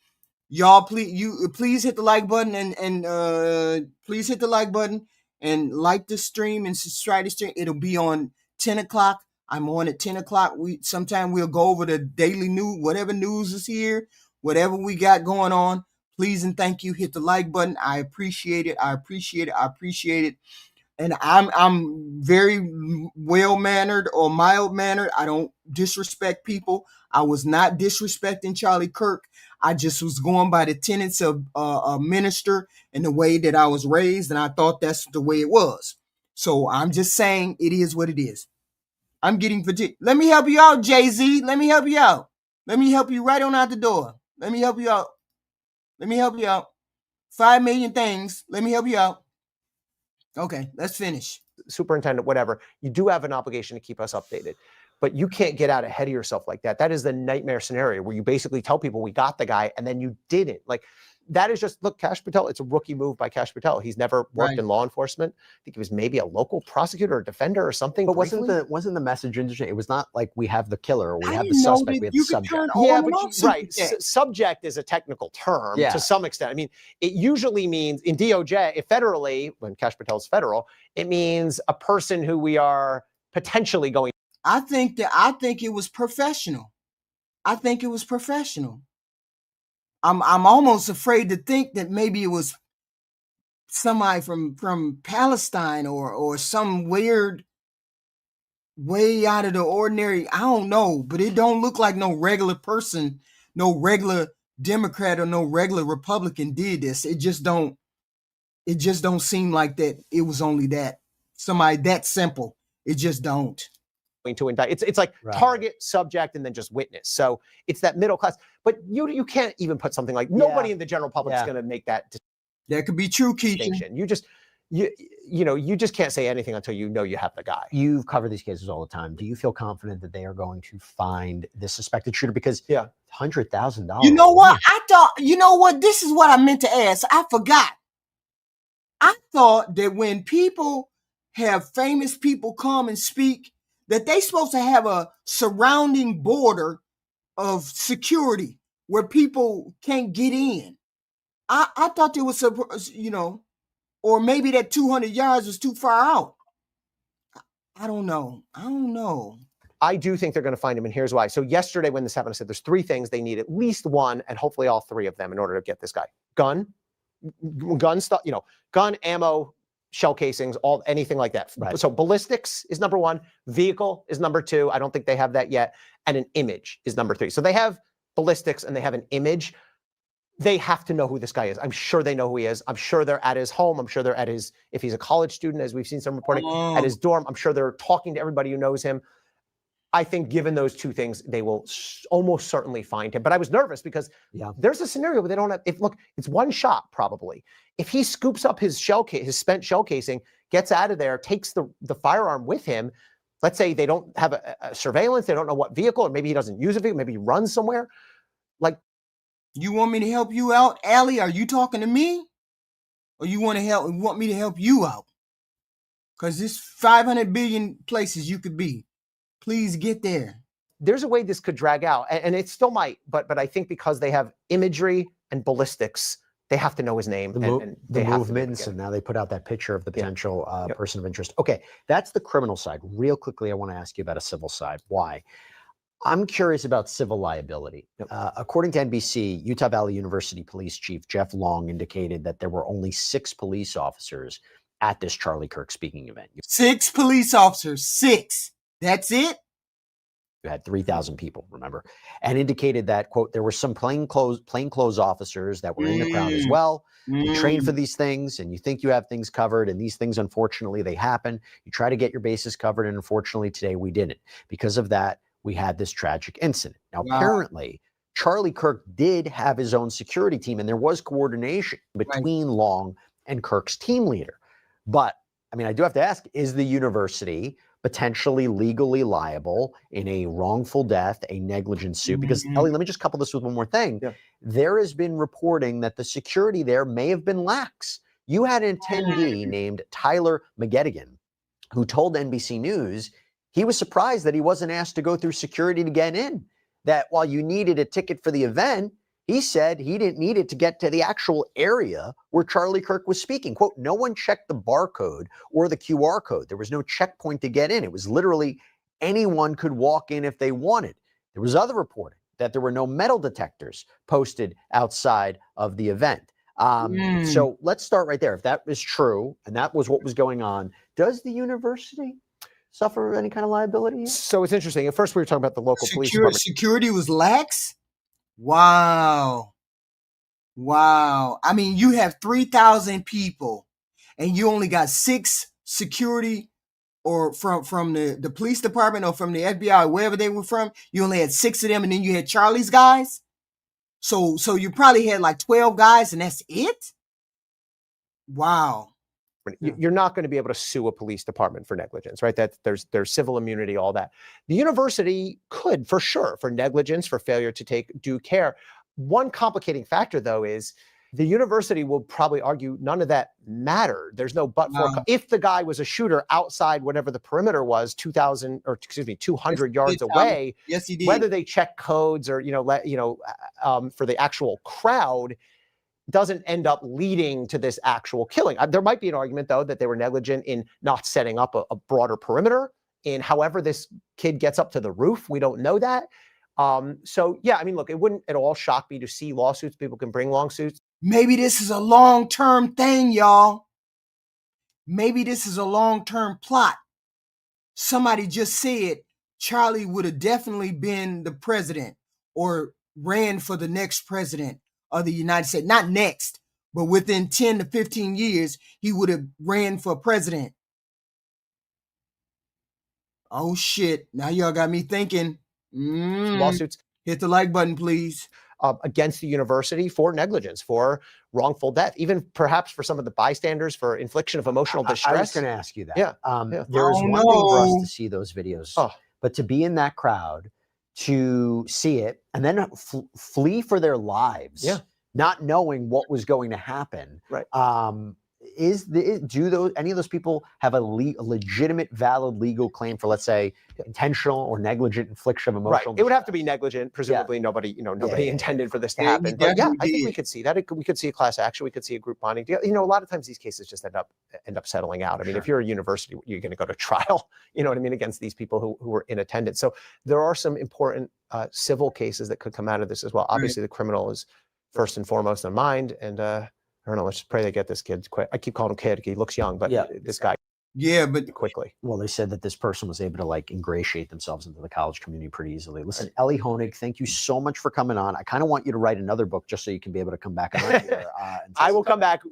[SPEAKER 1] Y'all, please hit the like button and please hit the like button and like the stream and subscribe to the stream. It'll be on 10 o'clock. I'm on at 10 o'clock. Sometime we'll go over the daily news, whatever news is here, whatever we got going on. Please and thank you. Hit the like button. I appreciate it. I appreciate it. I appreciate it. And I'm very well mannered or mild mannered. I don't disrespect people. I was not disrespecting Charlie Kirk. I just was going by the tenets of a minister and the way that I was raised, and I thought that's the way it was. So I'm just saying it is what it is. I'm getting fatigued. Let me help you out, Jay-Z. Let me help you out. Let me help you right on out the door. Let me help you out. Let me help you out. 5 million things. Let me help you out. Okay, let's finish.
[SPEAKER 4] Superintendent, whatever, you do have an obligation to keep us updated. But you can't get out ahead of yourself like that. That is the nightmare scenario where you basically tell people we got the guy and then you didn't. Like, that is just, look, Kash Patel, it's a rookie move by Kash Patel. He's never worked in law enforcement. I think he was maybe a local prosecutor or defender or something.
[SPEAKER 3] But
[SPEAKER 4] briefly.
[SPEAKER 3] wasn't the message interesting? It was not like we have the killer or we
[SPEAKER 1] I
[SPEAKER 3] have the
[SPEAKER 1] didn't know
[SPEAKER 3] suspect,
[SPEAKER 1] that
[SPEAKER 3] we have the
[SPEAKER 1] you could
[SPEAKER 3] subject.
[SPEAKER 1] turn
[SPEAKER 4] Yeah,
[SPEAKER 1] on
[SPEAKER 4] but
[SPEAKER 1] and off super
[SPEAKER 4] right.
[SPEAKER 1] chat.
[SPEAKER 4] Subject is a technical term
[SPEAKER 3] Yeah.
[SPEAKER 4] to some extent. I mean, it usually means in DOJ, if federally, when Kash Patel is federal, it means a person who we are potentially going.
[SPEAKER 1] I think it was professional. I think it was professional. I'm almost afraid to think that maybe it was somebody from Palestine or some weird way out of the ordinary. I don't know, but it don't look like no regular person, no regular Democrat or no regular Republican did this. It just don't seem like that it was only that somebody that simple. It just don't.
[SPEAKER 4] To indict. It's like target, subject, and then just witness. So it's that middle class. But you can't even put something like nobody in the general public is going to make that
[SPEAKER 1] That could be true,
[SPEAKER 4] distinction. You just can't say anything until you know you have the guy.
[SPEAKER 3] You've covered these cases all the time. Do you feel confident that they are going to find this suspected shooter? Because $100,000.
[SPEAKER 1] You know what? I thought. You know what? This is what I meant to ask. I forgot. I thought that when people have famous people come and speak, that they supposed to have a surrounding border of security where people can't get in. I thought there was or maybe that 200 yards was too far out. I don't know.
[SPEAKER 4] I do think they're going to find him, and here's why. So yesterday when this happened, I said there's 3 things they need, at least one, and hopefully all 3 of them in order to get this guy. Gun stuff, gun, ammo, shell casings, anything like that. Right. So ballistics is number 1, vehicle is number 2. I don't think they have that yet, and an image is number 3. So they have ballistics and they have an image. They have to know who this guy is. I'm sure they know who he is. I'm sure they're at his home. I'm sure they're at his, if he's a college student, as we've seen some reporting, at his dorm. I'm sure they're talking to everybody who knows him. I think given those two things, they will almost certainly find him. But I was nervous because there's a scenario where they don't have, look, it's one shot probably. If he scoops up his spent shell casing, gets out of there, takes the firearm with him, let's say they don't have a surveillance, they don't know what vehicle, or maybe he doesn't use a vehicle, maybe he runs somewhere. Like,
[SPEAKER 1] you want me to help you out, Allie? Are you talking to me? Or you want me to help you out? Because there's 500 billion places you could be. Please get there.
[SPEAKER 4] There's a way this could drag out, and it still might, but I think because they have imagery and ballistics, they have to know his name. And
[SPEAKER 3] the movements, and now they put out that picture of the potential person of interest. Okay, that's the criminal side. Real quickly, I want to ask you about a civil side. Why? I'm curious about civil liability. According to NBC, Utah Valley University Police Chief Jeff Long indicated that there were only 6 police officers at this Charlie Kirk speaking event.
[SPEAKER 1] 6 police officers, 6. That's it?
[SPEAKER 3] You had 3,000 people, remember? And indicated that, quote, there were some plainclothes officers that were in the crowd as well. You train for these things and you think you have things covered, and these things, unfortunately, they happen. You try to get your bases covered, and unfortunately today we didn't. Because of that, we had this tragic incident. Now, apparently, Charlie Kirk did have his own security team, and there was coordination between Long and Kirk's team leader. But, I mean, I do have to ask, is the university potentially legally liable in a wrongful death, a negligence suit? Because, Ellie, let me just couple this with one more thing. There has been reporting that the security there may have been lax. You had an attendee named Tyler McGettigan who told NBC News he was surprised that he wasn't asked to go through security to get in, that while you needed a ticket for the event, he said he didn't need it to get to the actual area where Charlie Kirk was speaking. Quote, no one checked the barcode or the QR code. There was no checkpoint to get in. It was literally anyone could walk in if they wanted. There was other reporting that there were no metal detectors posted outside of the event. So let's start right there. If that is true, and that was what was going on, does the university suffer any kind of liability?
[SPEAKER 4] So it's interesting. At first, we were talking about the local police department.
[SPEAKER 1] Security was lax? Wow. I mean, you have 3,000 people and you only got 6 security, or from the police department or from the FBI, wherever they were from. You only had 6 of them, and then you had Charlie's guys. So you probably had like 12 guys, and that's it? Wow.
[SPEAKER 4] You're not going to be able to sue a police department for negligence, right? That there's civil immunity, all that. The university could, for sure, for negligence, for failure to take due care. One complicating factor, though, is the university will probably argue none of that mattered. There's no but for. If the guy was a shooter outside whatever the perimeter was, 200 yards away,
[SPEAKER 1] yes, he did.
[SPEAKER 4] Whether they check codes or for the actual crowd, doesn't end up leading to this actual killing. There might be an argument, though, that they were negligent in not setting up a broader perimeter. In however this kid gets up to the roof, we don't know that. So, yeah, I mean, look, it wouldn't at all shock me to see lawsuits. People can bring lawsuits.
[SPEAKER 1] Maybe this is a long-term thing, y'all. Maybe this is a long-term plot. Somebody just said Charlie would have definitely been the president or ran for the next president of the United States. Not next, but within 10 to 15 years, he would have ran for president. Oh, shit. Now y'all got me thinking.
[SPEAKER 4] Lawsuits.
[SPEAKER 1] Hit the like button, please.
[SPEAKER 4] Against the university for negligence, for wrongful death, even perhaps for some of the bystanders for infliction of emotional distress.
[SPEAKER 3] I was going to ask you that.
[SPEAKER 4] Yeah.
[SPEAKER 3] There is one thing for us to see those videos, but to be in that crowd, to see it, and then flee for their lives, not knowing what was going to happen.
[SPEAKER 4] Right.
[SPEAKER 3] Do any of those people have a legitimate, valid legal claim for, let's say, intentional or negligent infliction of emotional distress?
[SPEAKER 4] It would have to be negligent. Presumably, nobody intended for this to happen. But yeah, I think we could see that. We could see a class action. We could see a group bonding deal. A lot of times these cases just end up settling out. I mean, if you're a university, you're going to go to trial. You know what I mean, against these people who were in attendance. So there are some important civil cases that could come out of this as well. Obviously, the criminal is first and foremost in mind, and I don't know. Let's just pray they get this kid quick. I keep calling him kid. He looks young, but this guy.
[SPEAKER 1] Yeah, but
[SPEAKER 4] quickly.
[SPEAKER 3] Well, they said that this person was able to like ingratiate themselves into the college community pretty easily. Listen, Ellie Honig, thank you so much for coming on. I kind of want you to write another book just so you can be able to come back on here.
[SPEAKER 4] I will come back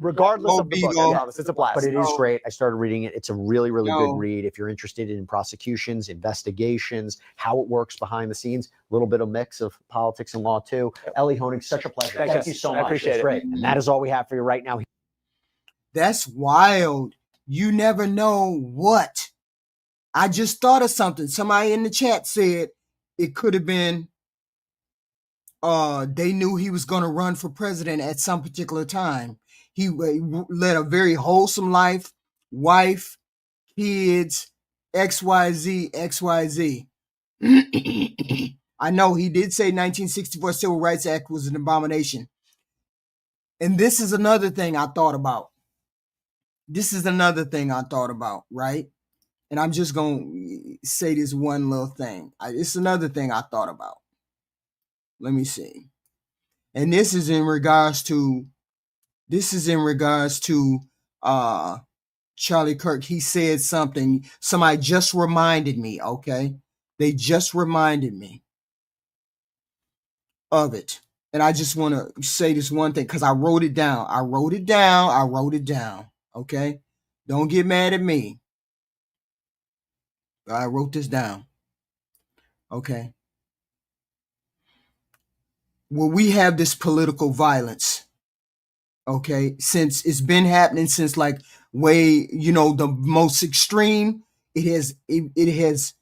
[SPEAKER 4] regardless of the book. I promise. It's a blast.
[SPEAKER 3] But it is great. I started reading it. It's a really, really good read. If you're interested in prosecutions, investigations, how it works behind the scenes, a little bit of mix of politics and law too. Ellie Honig, such a pleasure. Thank you so much.
[SPEAKER 4] I appreciate it.
[SPEAKER 3] Great. And that is all we have for you right now.
[SPEAKER 1] That's wild. You never know what. I just thought of something. Somebody in the chat said it could have been they knew he was going to run for president at some particular time. He led a very wholesome life, wife, kids, XYZ, XYZ. I know he did say 1964 Civil Rights Act was an abomination. And this is another thing I thought about. Right? And I'm just going to say this one little thing. It's another thing I thought about. Let me see. And this is in regards to Charlie Kirk. He said something. Somebody just reminded me, okay? They just reminded me of it. And I just want to say this one thing because I wrote it down. Okay? Don't get mad at me. I wrote this down. Okay? Well, we have this political violence, okay, since it's been happening since like way, the most extreme, it has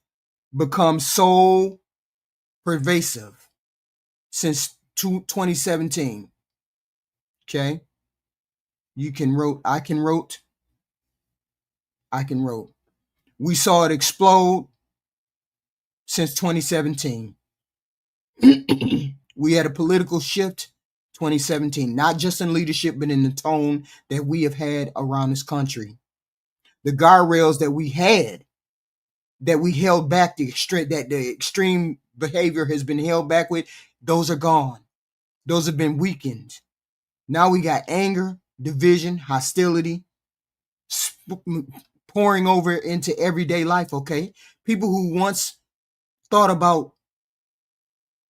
[SPEAKER 1] become so pervasive since 2017. Okay. I can wrote. We saw it explode since 2017. We had a political shift 2017, not just in leadership, but in the tone that we have had around this country. The guardrails that we had, that we held back, the extreme behavior has been held back with, those are gone. Those have been weakened. Now we got anger, division, hostility, pouring over into everyday life, okay? People who once thought about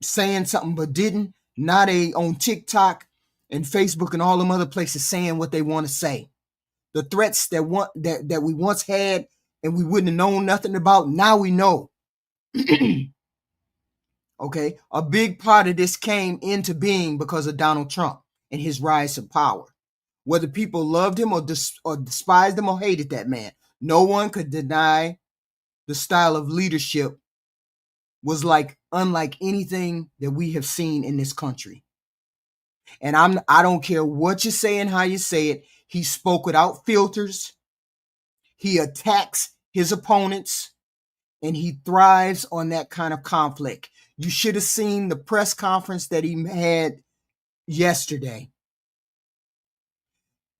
[SPEAKER 1] saying something but didn't, now they on TikTok and Facebook and all them other places saying what they want to say. The threats that we once had and we wouldn't have known nothing about, now we know. Okay, a big part of this came into being because of Donald Trump and his rise to power. Whether people loved him or despised him or hated that man, no one could deny the style of leadership was unlike anything that we have seen in this country. And I don't care what you say and how you say it. He spoke without filters. He attacks his opponents, and he thrives on that kind of conflict. You should have seen the press conference that he had yesterday.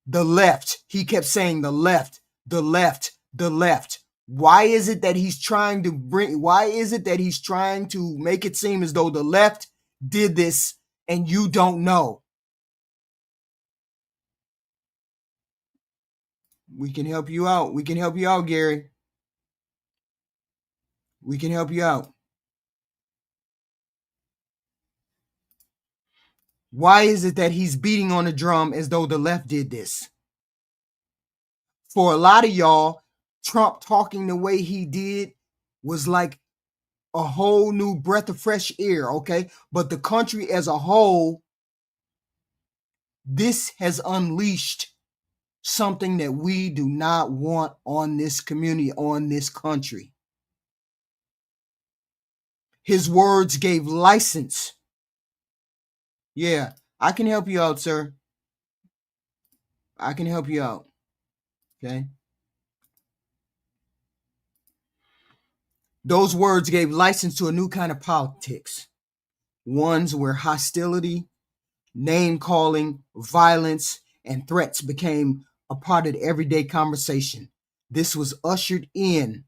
[SPEAKER 1] The left, he kept saying the left, the left, the left. Why is it that he's trying to make it seem as though the left did this and you don't know? We can help you out. Gary. We can help you out. Why is it that he's beating on the drum as though the left did this? For a lot of y'all, Trump talking the way he did was like a whole new breath of fresh air, okay? But the country as a whole, this has unleashed something that we do not want on this community, on this country. His words gave license. Yeah, I can help you out, sir. I can help you out. Okay? Those words gave license to a new kind of politics. Ones where hostility, name-calling, violence, and threats became a part of the everyday conversation. This was ushered in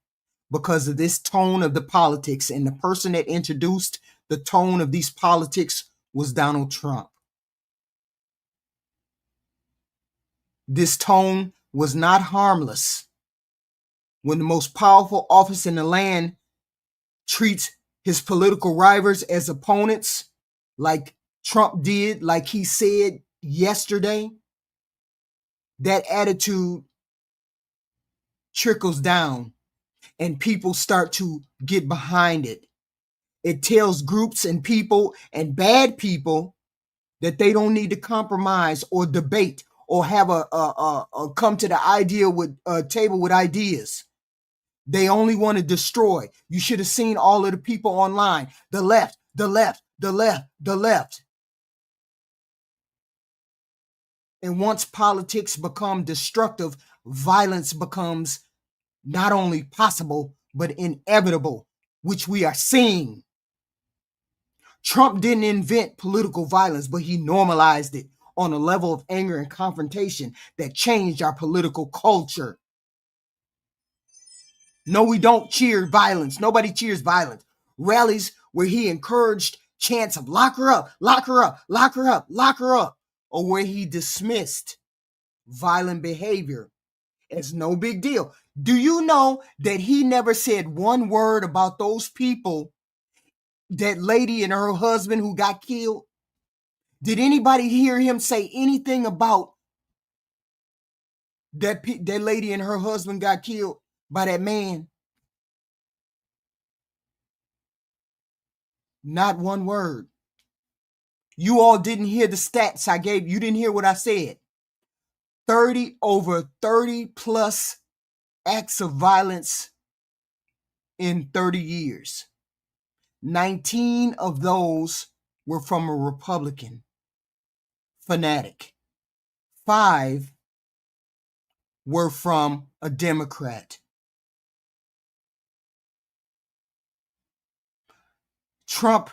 [SPEAKER 1] because of this tone of the politics, and the person that introduced the tone of these politics was Donald Trump. This tone was not harmless. when the most powerful office in the land treats his political rivals as opponents, like Trump did, like he said yesterday, that attitude trickles down and people start to get behind it. It tells groups and people and bad people that they don't need to compromise or debate or have a come to the idea with a table with ideas. They only want to destroy. You should have seen all of the people online. The left, the left, the left, the left. And once politics become destructive, violence becomes not only possible, but inevitable, which we are seeing. Trump didn't invent political violence, but he normalized it on a level of anger and confrontation that changed our political culture. No, we don't cheer violence. Nobody cheers violence. Rallies where he encouraged chants of lock her up, lock her up, lock her up, lock her up, or where he dismissed violent behavior as no big deal. Do you know that he never said one word about those people, that lady and her husband who got killed? Did anybody hear him say anything about that lady and her husband got killed by that man? Not one word. You all didn't hear the stats I gave. You didn't hear what I said. Over 30 plus acts of violence in 30 years. 19 of those were from a Republican fanatic. 5 were from a Democrat. Trump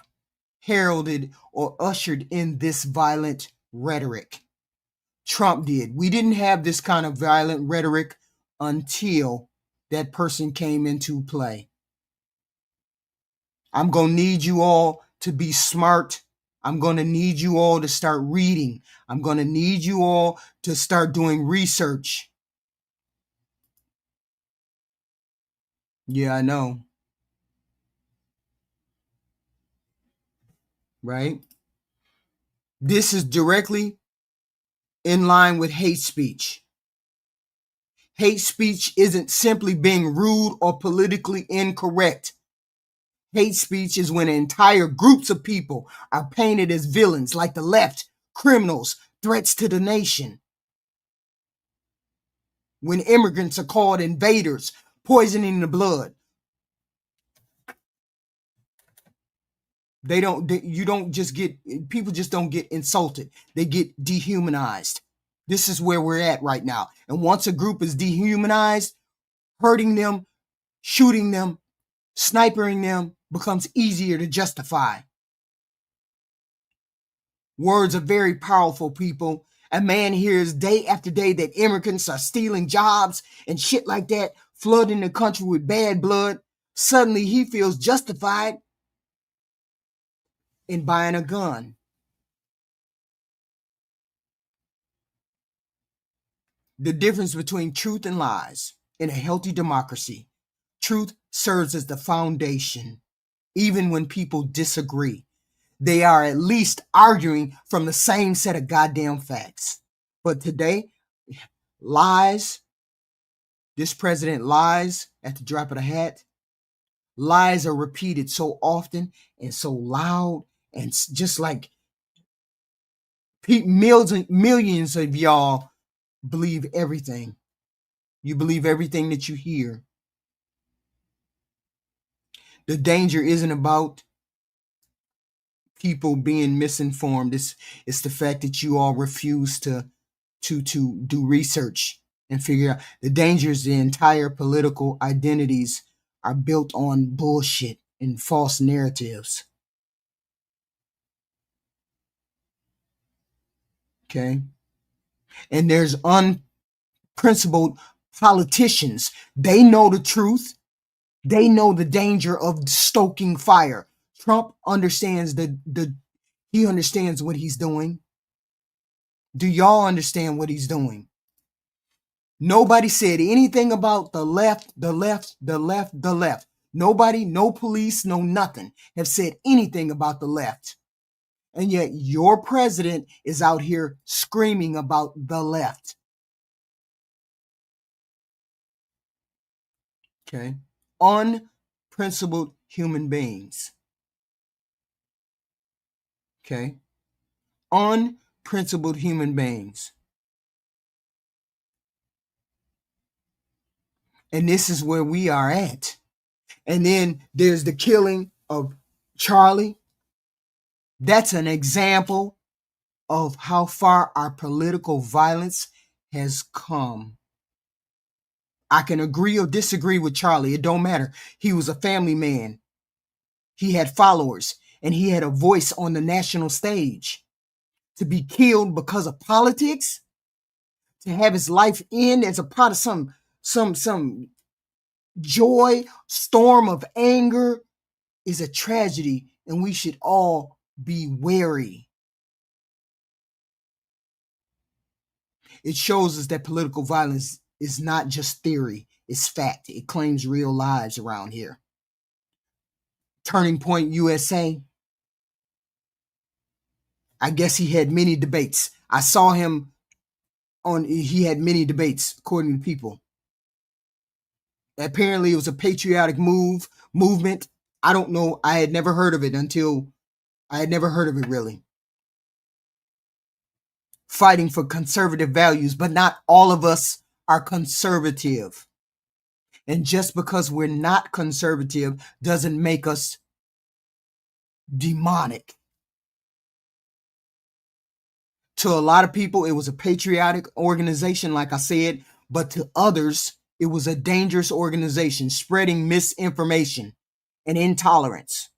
[SPEAKER 1] heralded or ushered in this violent rhetoric. Trump did. We didn't have this kind of violent rhetoric until that person came into play. I'm going to need you all to be smart. I'm going to need you all to start reading. I'm going to need you all to start doing research. Yeah, I know. Right? This is directly in line with hate speech. Hate speech isn't simply being rude or politically incorrect. Hate speech is when entire groups of people are painted as villains, like the left, criminals, threats to the nation. When immigrants are called invaders, poisoning the blood. People just don't get insulted. They get dehumanized. This is where we're at right now. And once a group is dehumanized, hurting them, shooting them, snipering them becomes easier to justify. Words are very powerful, people. A man hears day after day that immigrants are stealing jobs and shit like that, flooding the country with bad blood. Suddenly he feels justified in buying a gun. The difference between truth and lies in a healthy democracy. Truth serves as the foundation, even when people disagree. They are at least arguing from the same set of goddamn facts. But today, lies, this president lies at the drop of a hat. Lies are repeated so often and so loud, and just like millions of y'all believe everything. You believe everything that you hear. The danger isn't about people being misinformed. It's the fact that you all refuse to do research and figure out. The danger is the entire political identities are built on bullshit and false narratives. Okay? And there's unprincipled politicians. They know the truth. They know the danger of stoking fire. Trump understands he understands what he's doing. Do y'all understand what he's doing? Nobody said anything about the left, the left, the left, the left. Nobody, no police, no nothing have said anything about the left. And yet your president is out here screaming about the left. Okay. Unprincipled human beings. Okay. Unprincipled human beings. And this is where we are at. And then there's the killing of Charlie. That's an example of how far our political violence has come. I can agree or disagree with Charlie. It don't matter. He was a family man. He had followers and he had a voice on the national stage. To be killed because of politics, to have his life end as a part of some joy, storm of anger is a tragedy, and we should all be wary. It shows us that political violence is not just theory, it's fact. It claims real lives around here. Turning Point USA. I guess he had many debates. I saw him he had many debates, according to people. Apparently it was a patriotic movement. I don't know. I had never heard of it really. Fighting for conservative values, but not all of us are conservative. And just because we're not conservative doesn't make us demonic. To a lot of people, it was a patriotic organization, like I said, but to others, it was a dangerous organization spreading misinformation and intolerance.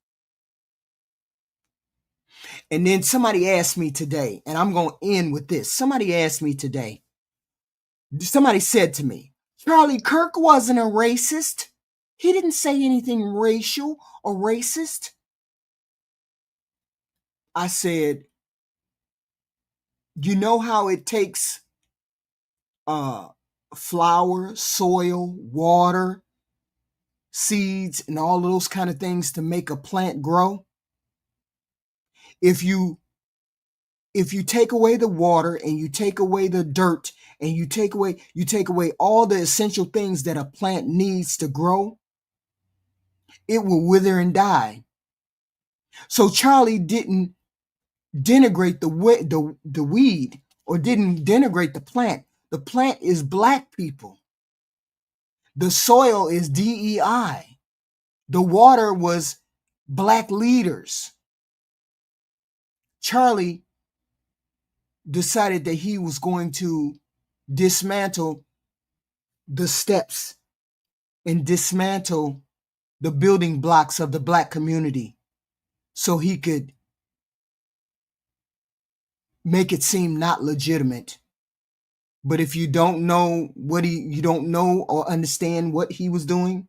[SPEAKER 1] And then somebody asked me today, and I'm going to end with this. Somebody said to me, Charlie Kirk wasn't a racist. He didn't say anything racial or racist. I said, you know how it takes flour, soil, water, seeds, and all of those kind of things to make a plant grow? If you take away the water and you take away the dirt and you take away all the essential things that a plant needs to grow, it will wither and die. So Charlie didn't denigrate the weed or didn't denigrate the plant. The plant is black people. The soil is DEI. The water was black leaders. Charlie decided that he was going to dismantle the steps and dismantle the building blocks of the black community so he could make it seem not legitimate. But if you don't know you don't know or understand what he was doing,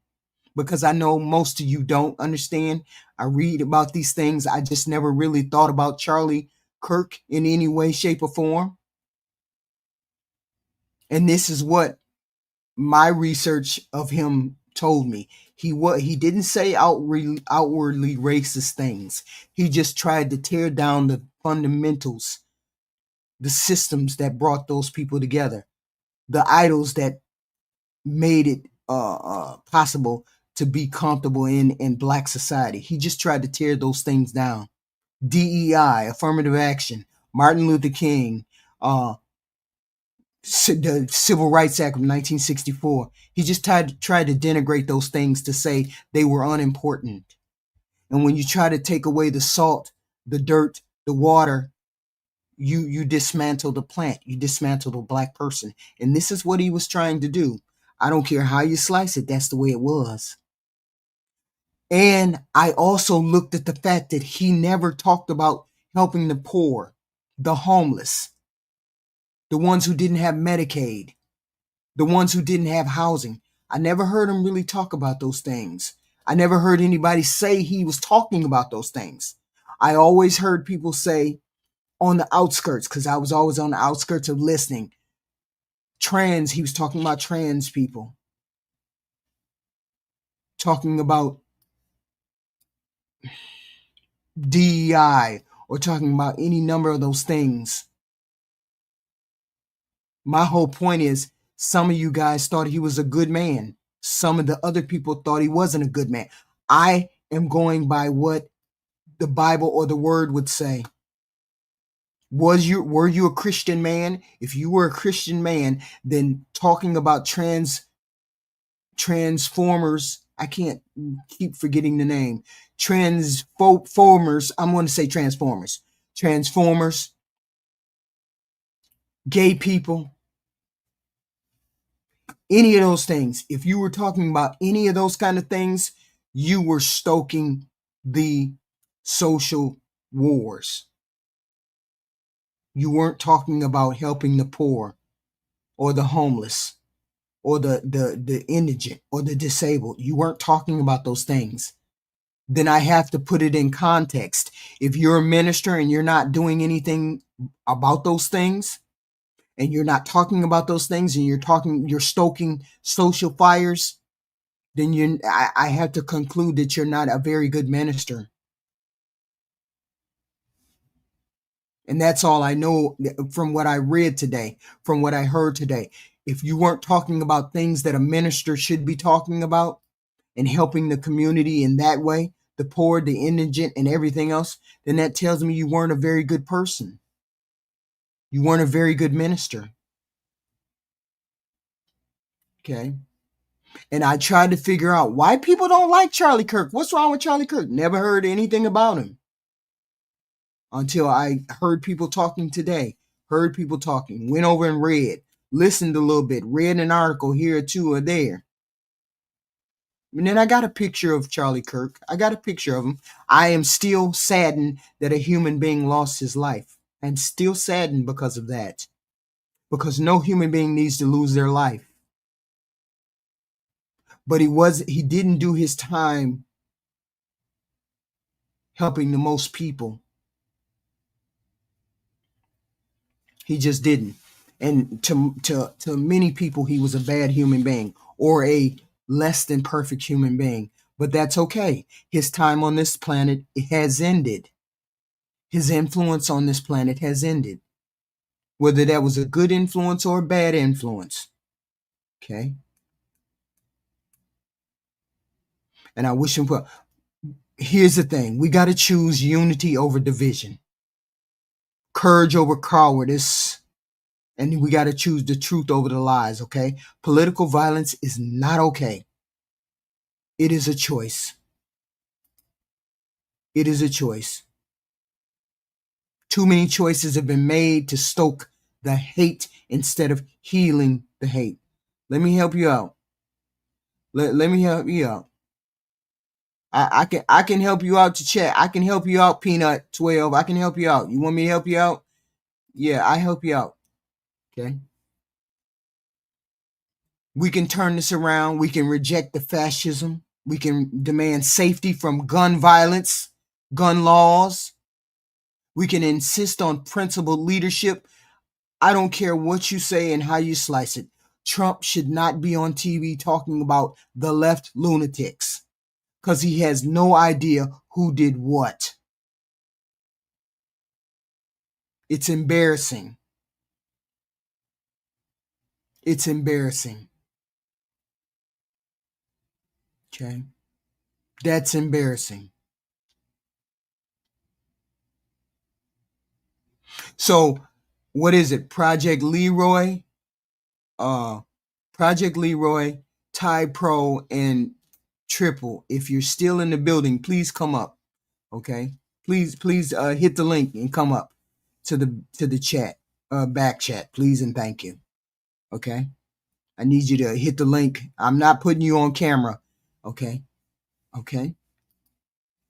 [SPEAKER 1] because I know most of you don't understand. I read about these things. I just never really thought about Charlie Kirk in any way, shape, or form. And this is what my research of him told me. He didn't say outwardly racist things. He just tried to tear down the fundamentals, the systems that brought those people together, the idols that made it possible to be comfortable in black society. He just tried to tear those things down. DEI, affirmative action, Martin Luther King, the Civil Rights Act of 1964. He just tried to denigrate those things to say they were unimportant. And when you try to take away the salt, the dirt, the water, you dismantle the plant. You dismantle the black person. And this is what he was trying to do. I don't care how you slice it. That's the way it was. And I also looked at the fact that he never talked about helping the poor, the homeless, the ones who didn't have Medicaid, the ones who didn't have housing. I never heard him really talk about those things. I never heard anybody say he was talking about those things. I always heard people say on the outskirts, because I was always on the outskirts of listening, He was talking about trans people, talking about DEI, or talking about any number of those things. My whole point is, some of you guys thought he was a good man. Some of the other people thought he wasn't a good man. I am going by what the Bible or the word would say. Were you a Christian man? If you were a Christian man, then talking about transformers, I can't keep forgetting the name. Transformers, I'm going to say transformers. Transformers, gay people, any of those things. If you were talking about any of those kind of things, you were stoking the social wars. You weren't talking about helping the poor or the homeless or the indigent or the disabled. You weren't talking about those things. Then I have to put it in context. If you're a minister and you're not doing anything about those things, and you're not talking about those things, and you're stoking social fires, then I have to conclude that you're not a very good minister. And that's all I know from what I read today, from what I heard today. If you weren't talking about things that a minister should be talking about and helping the community in that way, the poor, the indigent, and everything else, then that tells me you weren't a very good person. You weren't a very good minister. Okay. And I tried to figure out why people don't like Charlie Kirk. What's wrong with Charlie Kirk? Never heard anything about him until I heard people talking today. Heard people talking, went over and read, listened a little bit, read an article here or two or there. And then I got a picture of Charlie Kirk. I got a picture of him. I am still saddened that a human being lost his life. I'm still saddened because of that. Because no human being needs to lose their life. But he didn't do his time helping the most people. He just didn't. And to many people, he was a bad human being or a less than perfect human being. But that's okay. His time on this planet has ended. His influence on this planet has ended. Whether that was a good influence or a bad influence. Okay. And I wish him well. Here's the thing. We got to choose unity over division. Courage over cowardice. And we got to choose the truth over the lies, okay? Political violence is not okay. It is a choice. It is a choice. Too many choices have been made to stoke the hate instead of healing the hate. Let me help you out. Let me help you out. I can help you out to chat. I can help you out, Peanut 12. I can help you out. You want me to help you out? Yeah, I help you out. Okay. We can turn this around. We can reject the fascism. We can demand safety from gun violence, gun laws. We can insist on principled leadership. I don't care what you say and how you slice it. Trump should not be on TV talking about the left lunatics because he has no idea who did what. It's embarrassing. It's embarrassing. Okay. That's embarrassing. So, what is it? Project Leroy, Tide Pro, and Triple. If you're still in the building, please come up. Okay. Please hit the link and come up to the chat, back chat, please and thank you. Okay. I need you to hit the link. I'm not putting you on camera. Okay. Okay.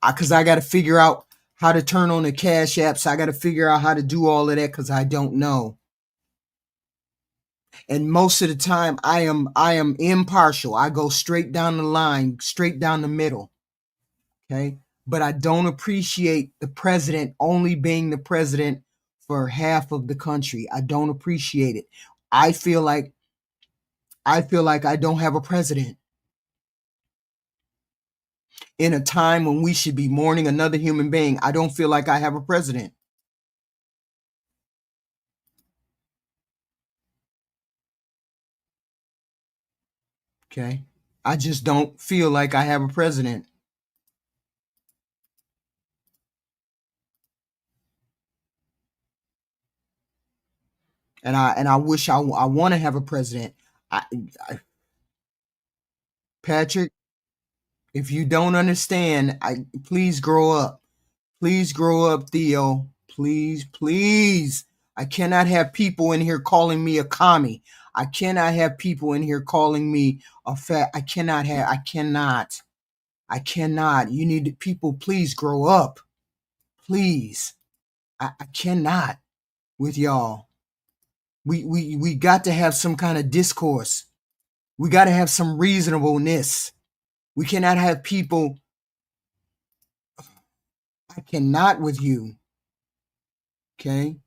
[SPEAKER 1] Because I got to figure out how to turn on the Cash Apps. I got to figure out how to do all of that because I don't know. And most of the time I am impartial. I go straight down the line, straight down the middle. Okay. But I don't appreciate the president only being the president for half of the country. I don't appreciate it. I feel like I feel like I don't have a president. In a time when we should be mourning another human being, I don't feel like I have a president. Okay? I just don't feel like I have a president. And I wish I want to have a president. Patrick, if you don't understand, please grow up. Please grow up, Theo. Please, please. I cannot have people in here calling me a commie. I cannot have people in here calling me a fat. I cannot. You need people, please grow up. Please. I cannot with y'all. We got to have some kind of discourse. We got to have some reasonableness. We cannot have people. I cannot with you. Okay?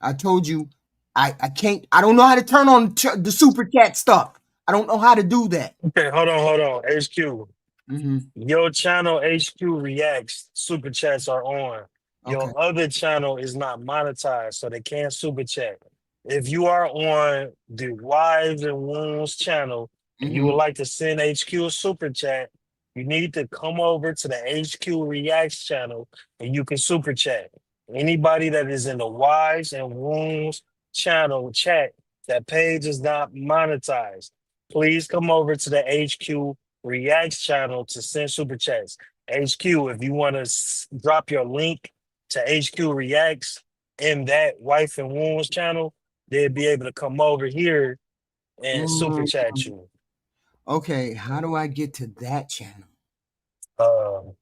[SPEAKER 1] I told you, I can't. I don't know how to turn on the super chat stuff. I don't know how to do that.
[SPEAKER 6] Okay, hold on. HQ. Mm-hmm. Your channel HQ reacts. Super chats are on. Your other channel is not monetized, so they can't super chat. If you are on the Wives and Wounds channel and you would like to send HQ a super chat, you need to come over to the HQ Reacts channel and you can super chat. Anybody that is in the Wives and Wounds channel chat, that page is not monetized. Please come over to the HQ Reacts channel to send super chats. HQ, if you want to drop your link to HQ Reacts in that Wife and Wounds channel, they'll be able to come over here and super chat you.
[SPEAKER 1] Okay, how do I get to that channel?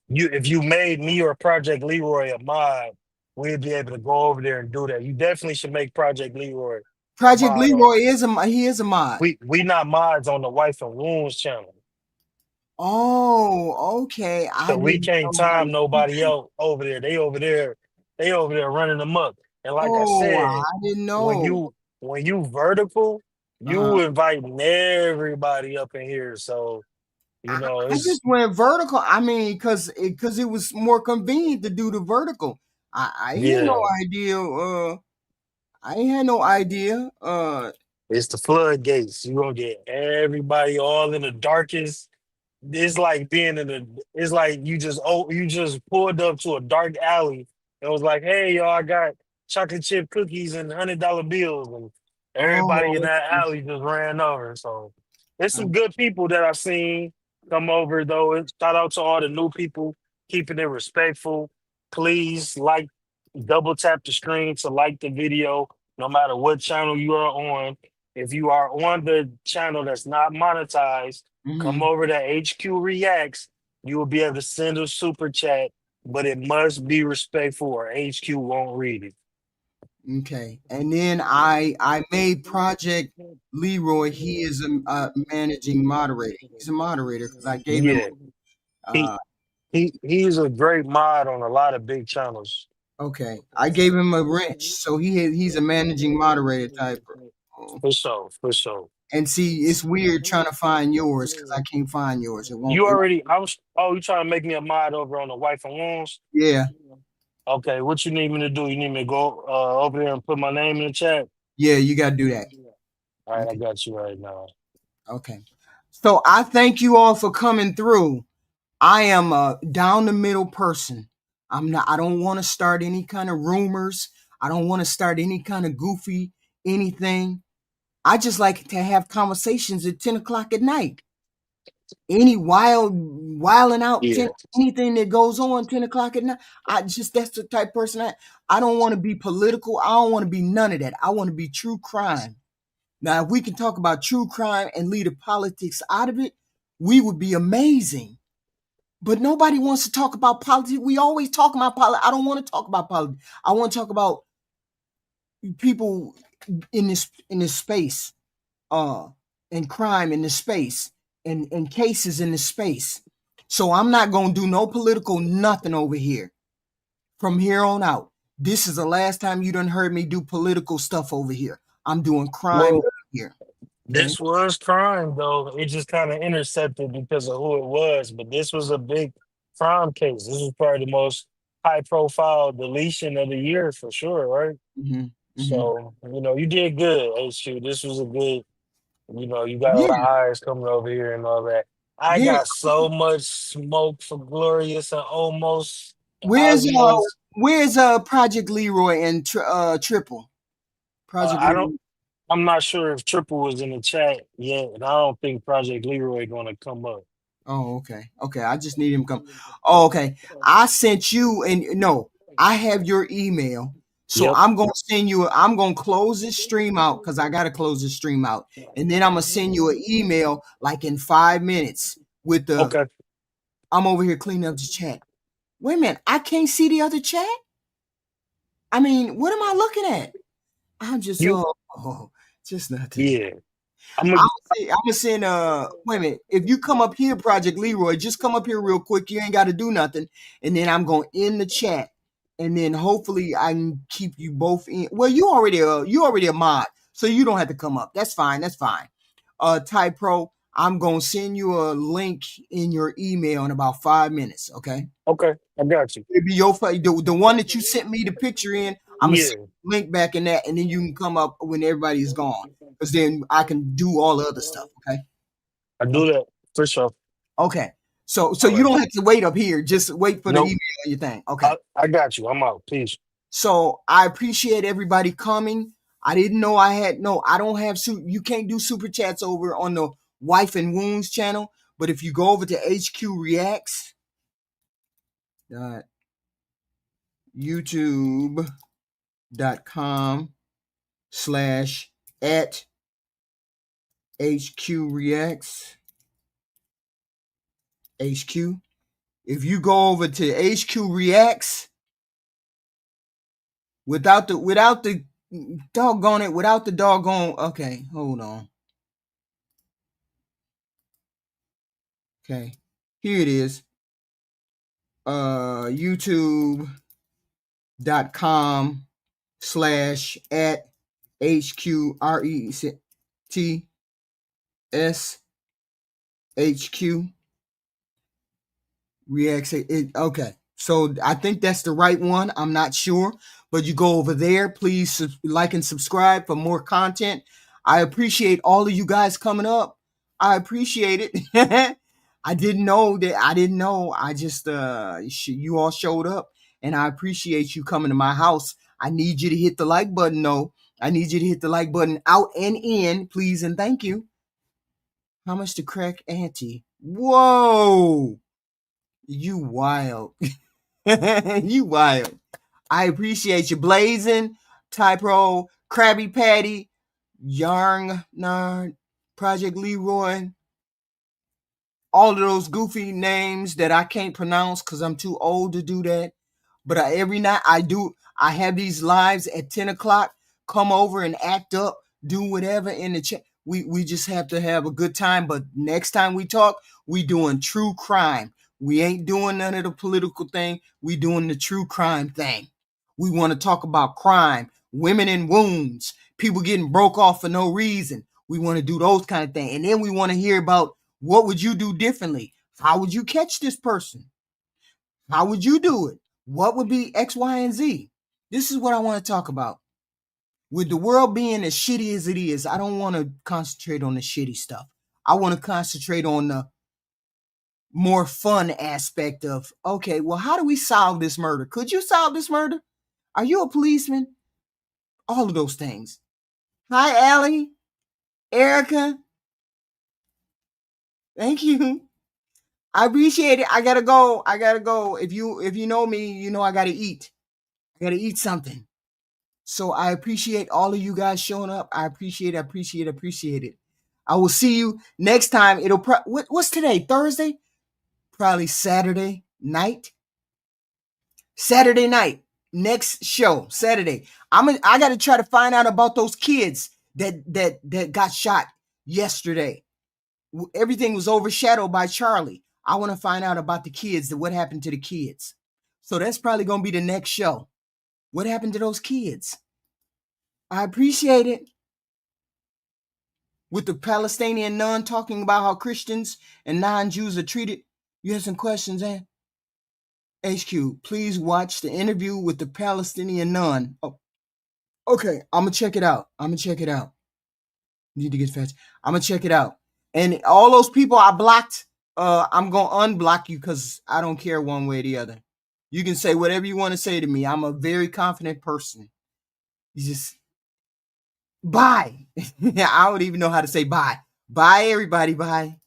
[SPEAKER 6] If you made me or Project Leroy a mod, we'd be able to go over there and do that. You definitely should make Project Leroy.
[SPEAKER 1] Project Leroy is a mod.
[SPEAKER 6] We not mods on the Wife and Wounds channel.
[SPEAKER 1] Oh, okay.
[SPEAKER 6] So we can't time nobody else over there. They over there running amok. And like I said,
[SPEAKER 1] I didn't know.
[SPEAKER 6] When you vertical, you inviting everybody up in here. So you know,
[SPEAKER 1] I just went vertical. I mean, because it was more convenient to do the vertical. I had no idea. I ain't had no idea.
[SPEAKER 6] It's the floodgates. You gonna get everybody all in the darkest. It's like being it's like you just pulled up to a dark alley and was like, hey y'all, I got chocolate chip cookies and $100 bills, and everybody in that alley just ran over. So there's some good people that I've seen come over though. And shout out to all the new people keeping it respectful. Please double tap the screen to like the video, no matter what channel you are on. If you are on the channel that's not monetized, come over to HQ Reacts. You will be able to send a super chat, but it must be respectful or HQ won't read it.
[SPEAKER 1] Okay. And then I made Project Leroy. He is a managing moderator. He's a moderator because I gave him.
[SPEAKER 6] He's a great mod on a lot of big channels.
[SPEAKER 1] Okay. I gave him a wrench, so he's a managing moderator type.
[SPEAKER 6] For sure.
[SPEAKER 1] And see, it's weird trying to find yours because I can't find yours. It won't.
[SPEAKER 6] You trying to make me a mod over on the Wife and Wounds?
[SPEAKER 1] Yeah.
[SPEAKER 6] Okay, what you need me to do? You need me to go over there and put my name in the chat?
[SPEAKER 1] Yeah, you got to do that.
[SPEAKER 6] All right, okay. I got you right now.
[SPEAKER 1] Okay. So I thank you all for coming through. I am a down the middle person. I don't want to start any kind of rumors. I don't want to start any kind of goofy anything. I just like to have conversations at 10 o'clock at night. Any wilding out, anything that goes on 10 o'clock at night. That's the type of person I don't want to be political. I don't want to be none of that. I want to be true crime. Now, if we can talk about true crime and leave the politics out of it, we would be amazing. But nobody wants to talk about politics. We always talk about politics. I don't want to talk about politics. I want to talk about people in this space, and crime in this space, and cases in this space. So I'm not gonna do no political nothing over here. From here on out, this is the last time you done heard me do political stuff over here. I'm doing crime over here.
[SPEAKER 6] This was crime, though. It just kind of intercepted because of who it was. But this was a big crime case. This was probably the most high-profile deletion of the year for sure, right? So, you did good, HQ. This was a good, you got a lot of eyes coming over here and all that. I got so much smoke for Glorious and Almost.
[SPEAKER 1] Where's Project Leroy and Triple? Project Leroy.
[SPEAKER 6] I'm not sure if Triple was in the chat yet, and I don't think Project Leroy going to come up.
[SPEAKER 1] Oh, okay. Okay, I just need him to come. Oh, okay. I sent you, and no, I have your email. So I'm going to send you, I'm going to close this stream out because I got to close this stream out. And then I'm going to send you an email like in 5 minutes with the,
[SPEAKER 6] okay.
[SPEAKER 1] I'm over here cleaning up the chat. Wait a minute. I can't see the other chat? I mean, what am I looking at? I'm just, just nothing.
[SPEAKER 6] Yeah.
[SPEAKER 1] I'm gonna send wait a minute. If you come up here, Project Leroy, just come up here real quick. You ain't got to do nothing. And then I'm gonna end the chat. And then hopefully I can keep you both in. Well, you already a mod, so you don't have to come up. That's fine. That's fine. Ty Pro, I'm gonna send you a link in your email in about 5 minutes. Okay.
[SPEAKER 6] Okay, I got you.
[SPEAKER 1] It'll be your the one that you sent me the picture in. I'm gonna send the link back in that, and then you can come up when everybody's gone, because then I can do all the other stuff. Okay.
[SPEAKER 6] I do that for sure.
[SPEAKER 1] Okay. So you don't have to wait up here. Just wait for the email or your thing. Okay.
[SPEAKER 6] I got you. I'm out. Peace.
[SPEAKER 1] So I appreciate everybody coming. I didn't know I don't have you can't do super chats over on the Wife and Wounds channel. But if you go over to HQ Reacts, youtube.com/@HQ HQ. If you go over to HQ Reacts without the doggone, okay, hold on. Okay, here it is. youtube.com/@HQRETSHQ Reacts. Okay. So I think that's the right one. I'm not sure, but you go over there. Please like and subscribe for more content. I appreciate all of you guys coming up. I appreciate it. I didn't know. I just, you all showed up, and I appreciate you coming to my house. I need you to hit the like button, though. I need you to hit the like button out and in, please, and thank you. How much to crack ante? Whoa. You wild. You wild. I appreciate you. Blazing, Typro, Krabby Patty, Yarn Nard, Project Leroy. All of those goofy names that I can't pronounce because I'm too old to do that. But every night I have these lives at 10 o'clock. Come over and act up, do whatever in the chat. We just have to have a good time. But next time we talk, we doing true crime. We ain't doing none of the political thing. We doing the true crime thing. We want to talk about crime, women in wounds, people getting broke off for no reason. We want to do those kind of things. And then we want to hear about what would you do differently? How would you catch this person? How would you do it? What would be X, Y, and Z? This is what I want to talk about. With the world being as shitty as it is, I don't want to concentrate on the shitty stuff. I want to concentrate on the more fun aspect of, okay, well, how do we solve this murder? Could you solve this murder? Are you a policeman? All of those things. Hi, Allie. Erica. Thank you. I appreciate it. I gotta go. If you know me, you know I gotta eat. I gotta eat something. So I appreciate all of you guys showing up. I appreciate it. I will see you next time. What's today? Thursday? Probably Saturday night. Saturday night. Next show. Saturday. I gotta try to find out about those kids that got shot yesterday. Everything was overshadowed by Charlie. I want to find out about the kids, what happened to the kids. So that's probably going to be the next show. What happened to those kids? I appreciate it. with the Palestinian nun talking about how Christians and non-Jews are treated? You have some questions, eh? HQ, please watch the interview with the Palestinian nun. Oh, okay. I'm gonna check it out. Need to get fast. I'm gonna check it out. And all those people I blocked, I'm gonna unblock you because I don't care one way or the other. You can say whatever you want to say to me. I'm a very confident person. You just bye. I don't even know how to say bye. Bye, everybody. Bye.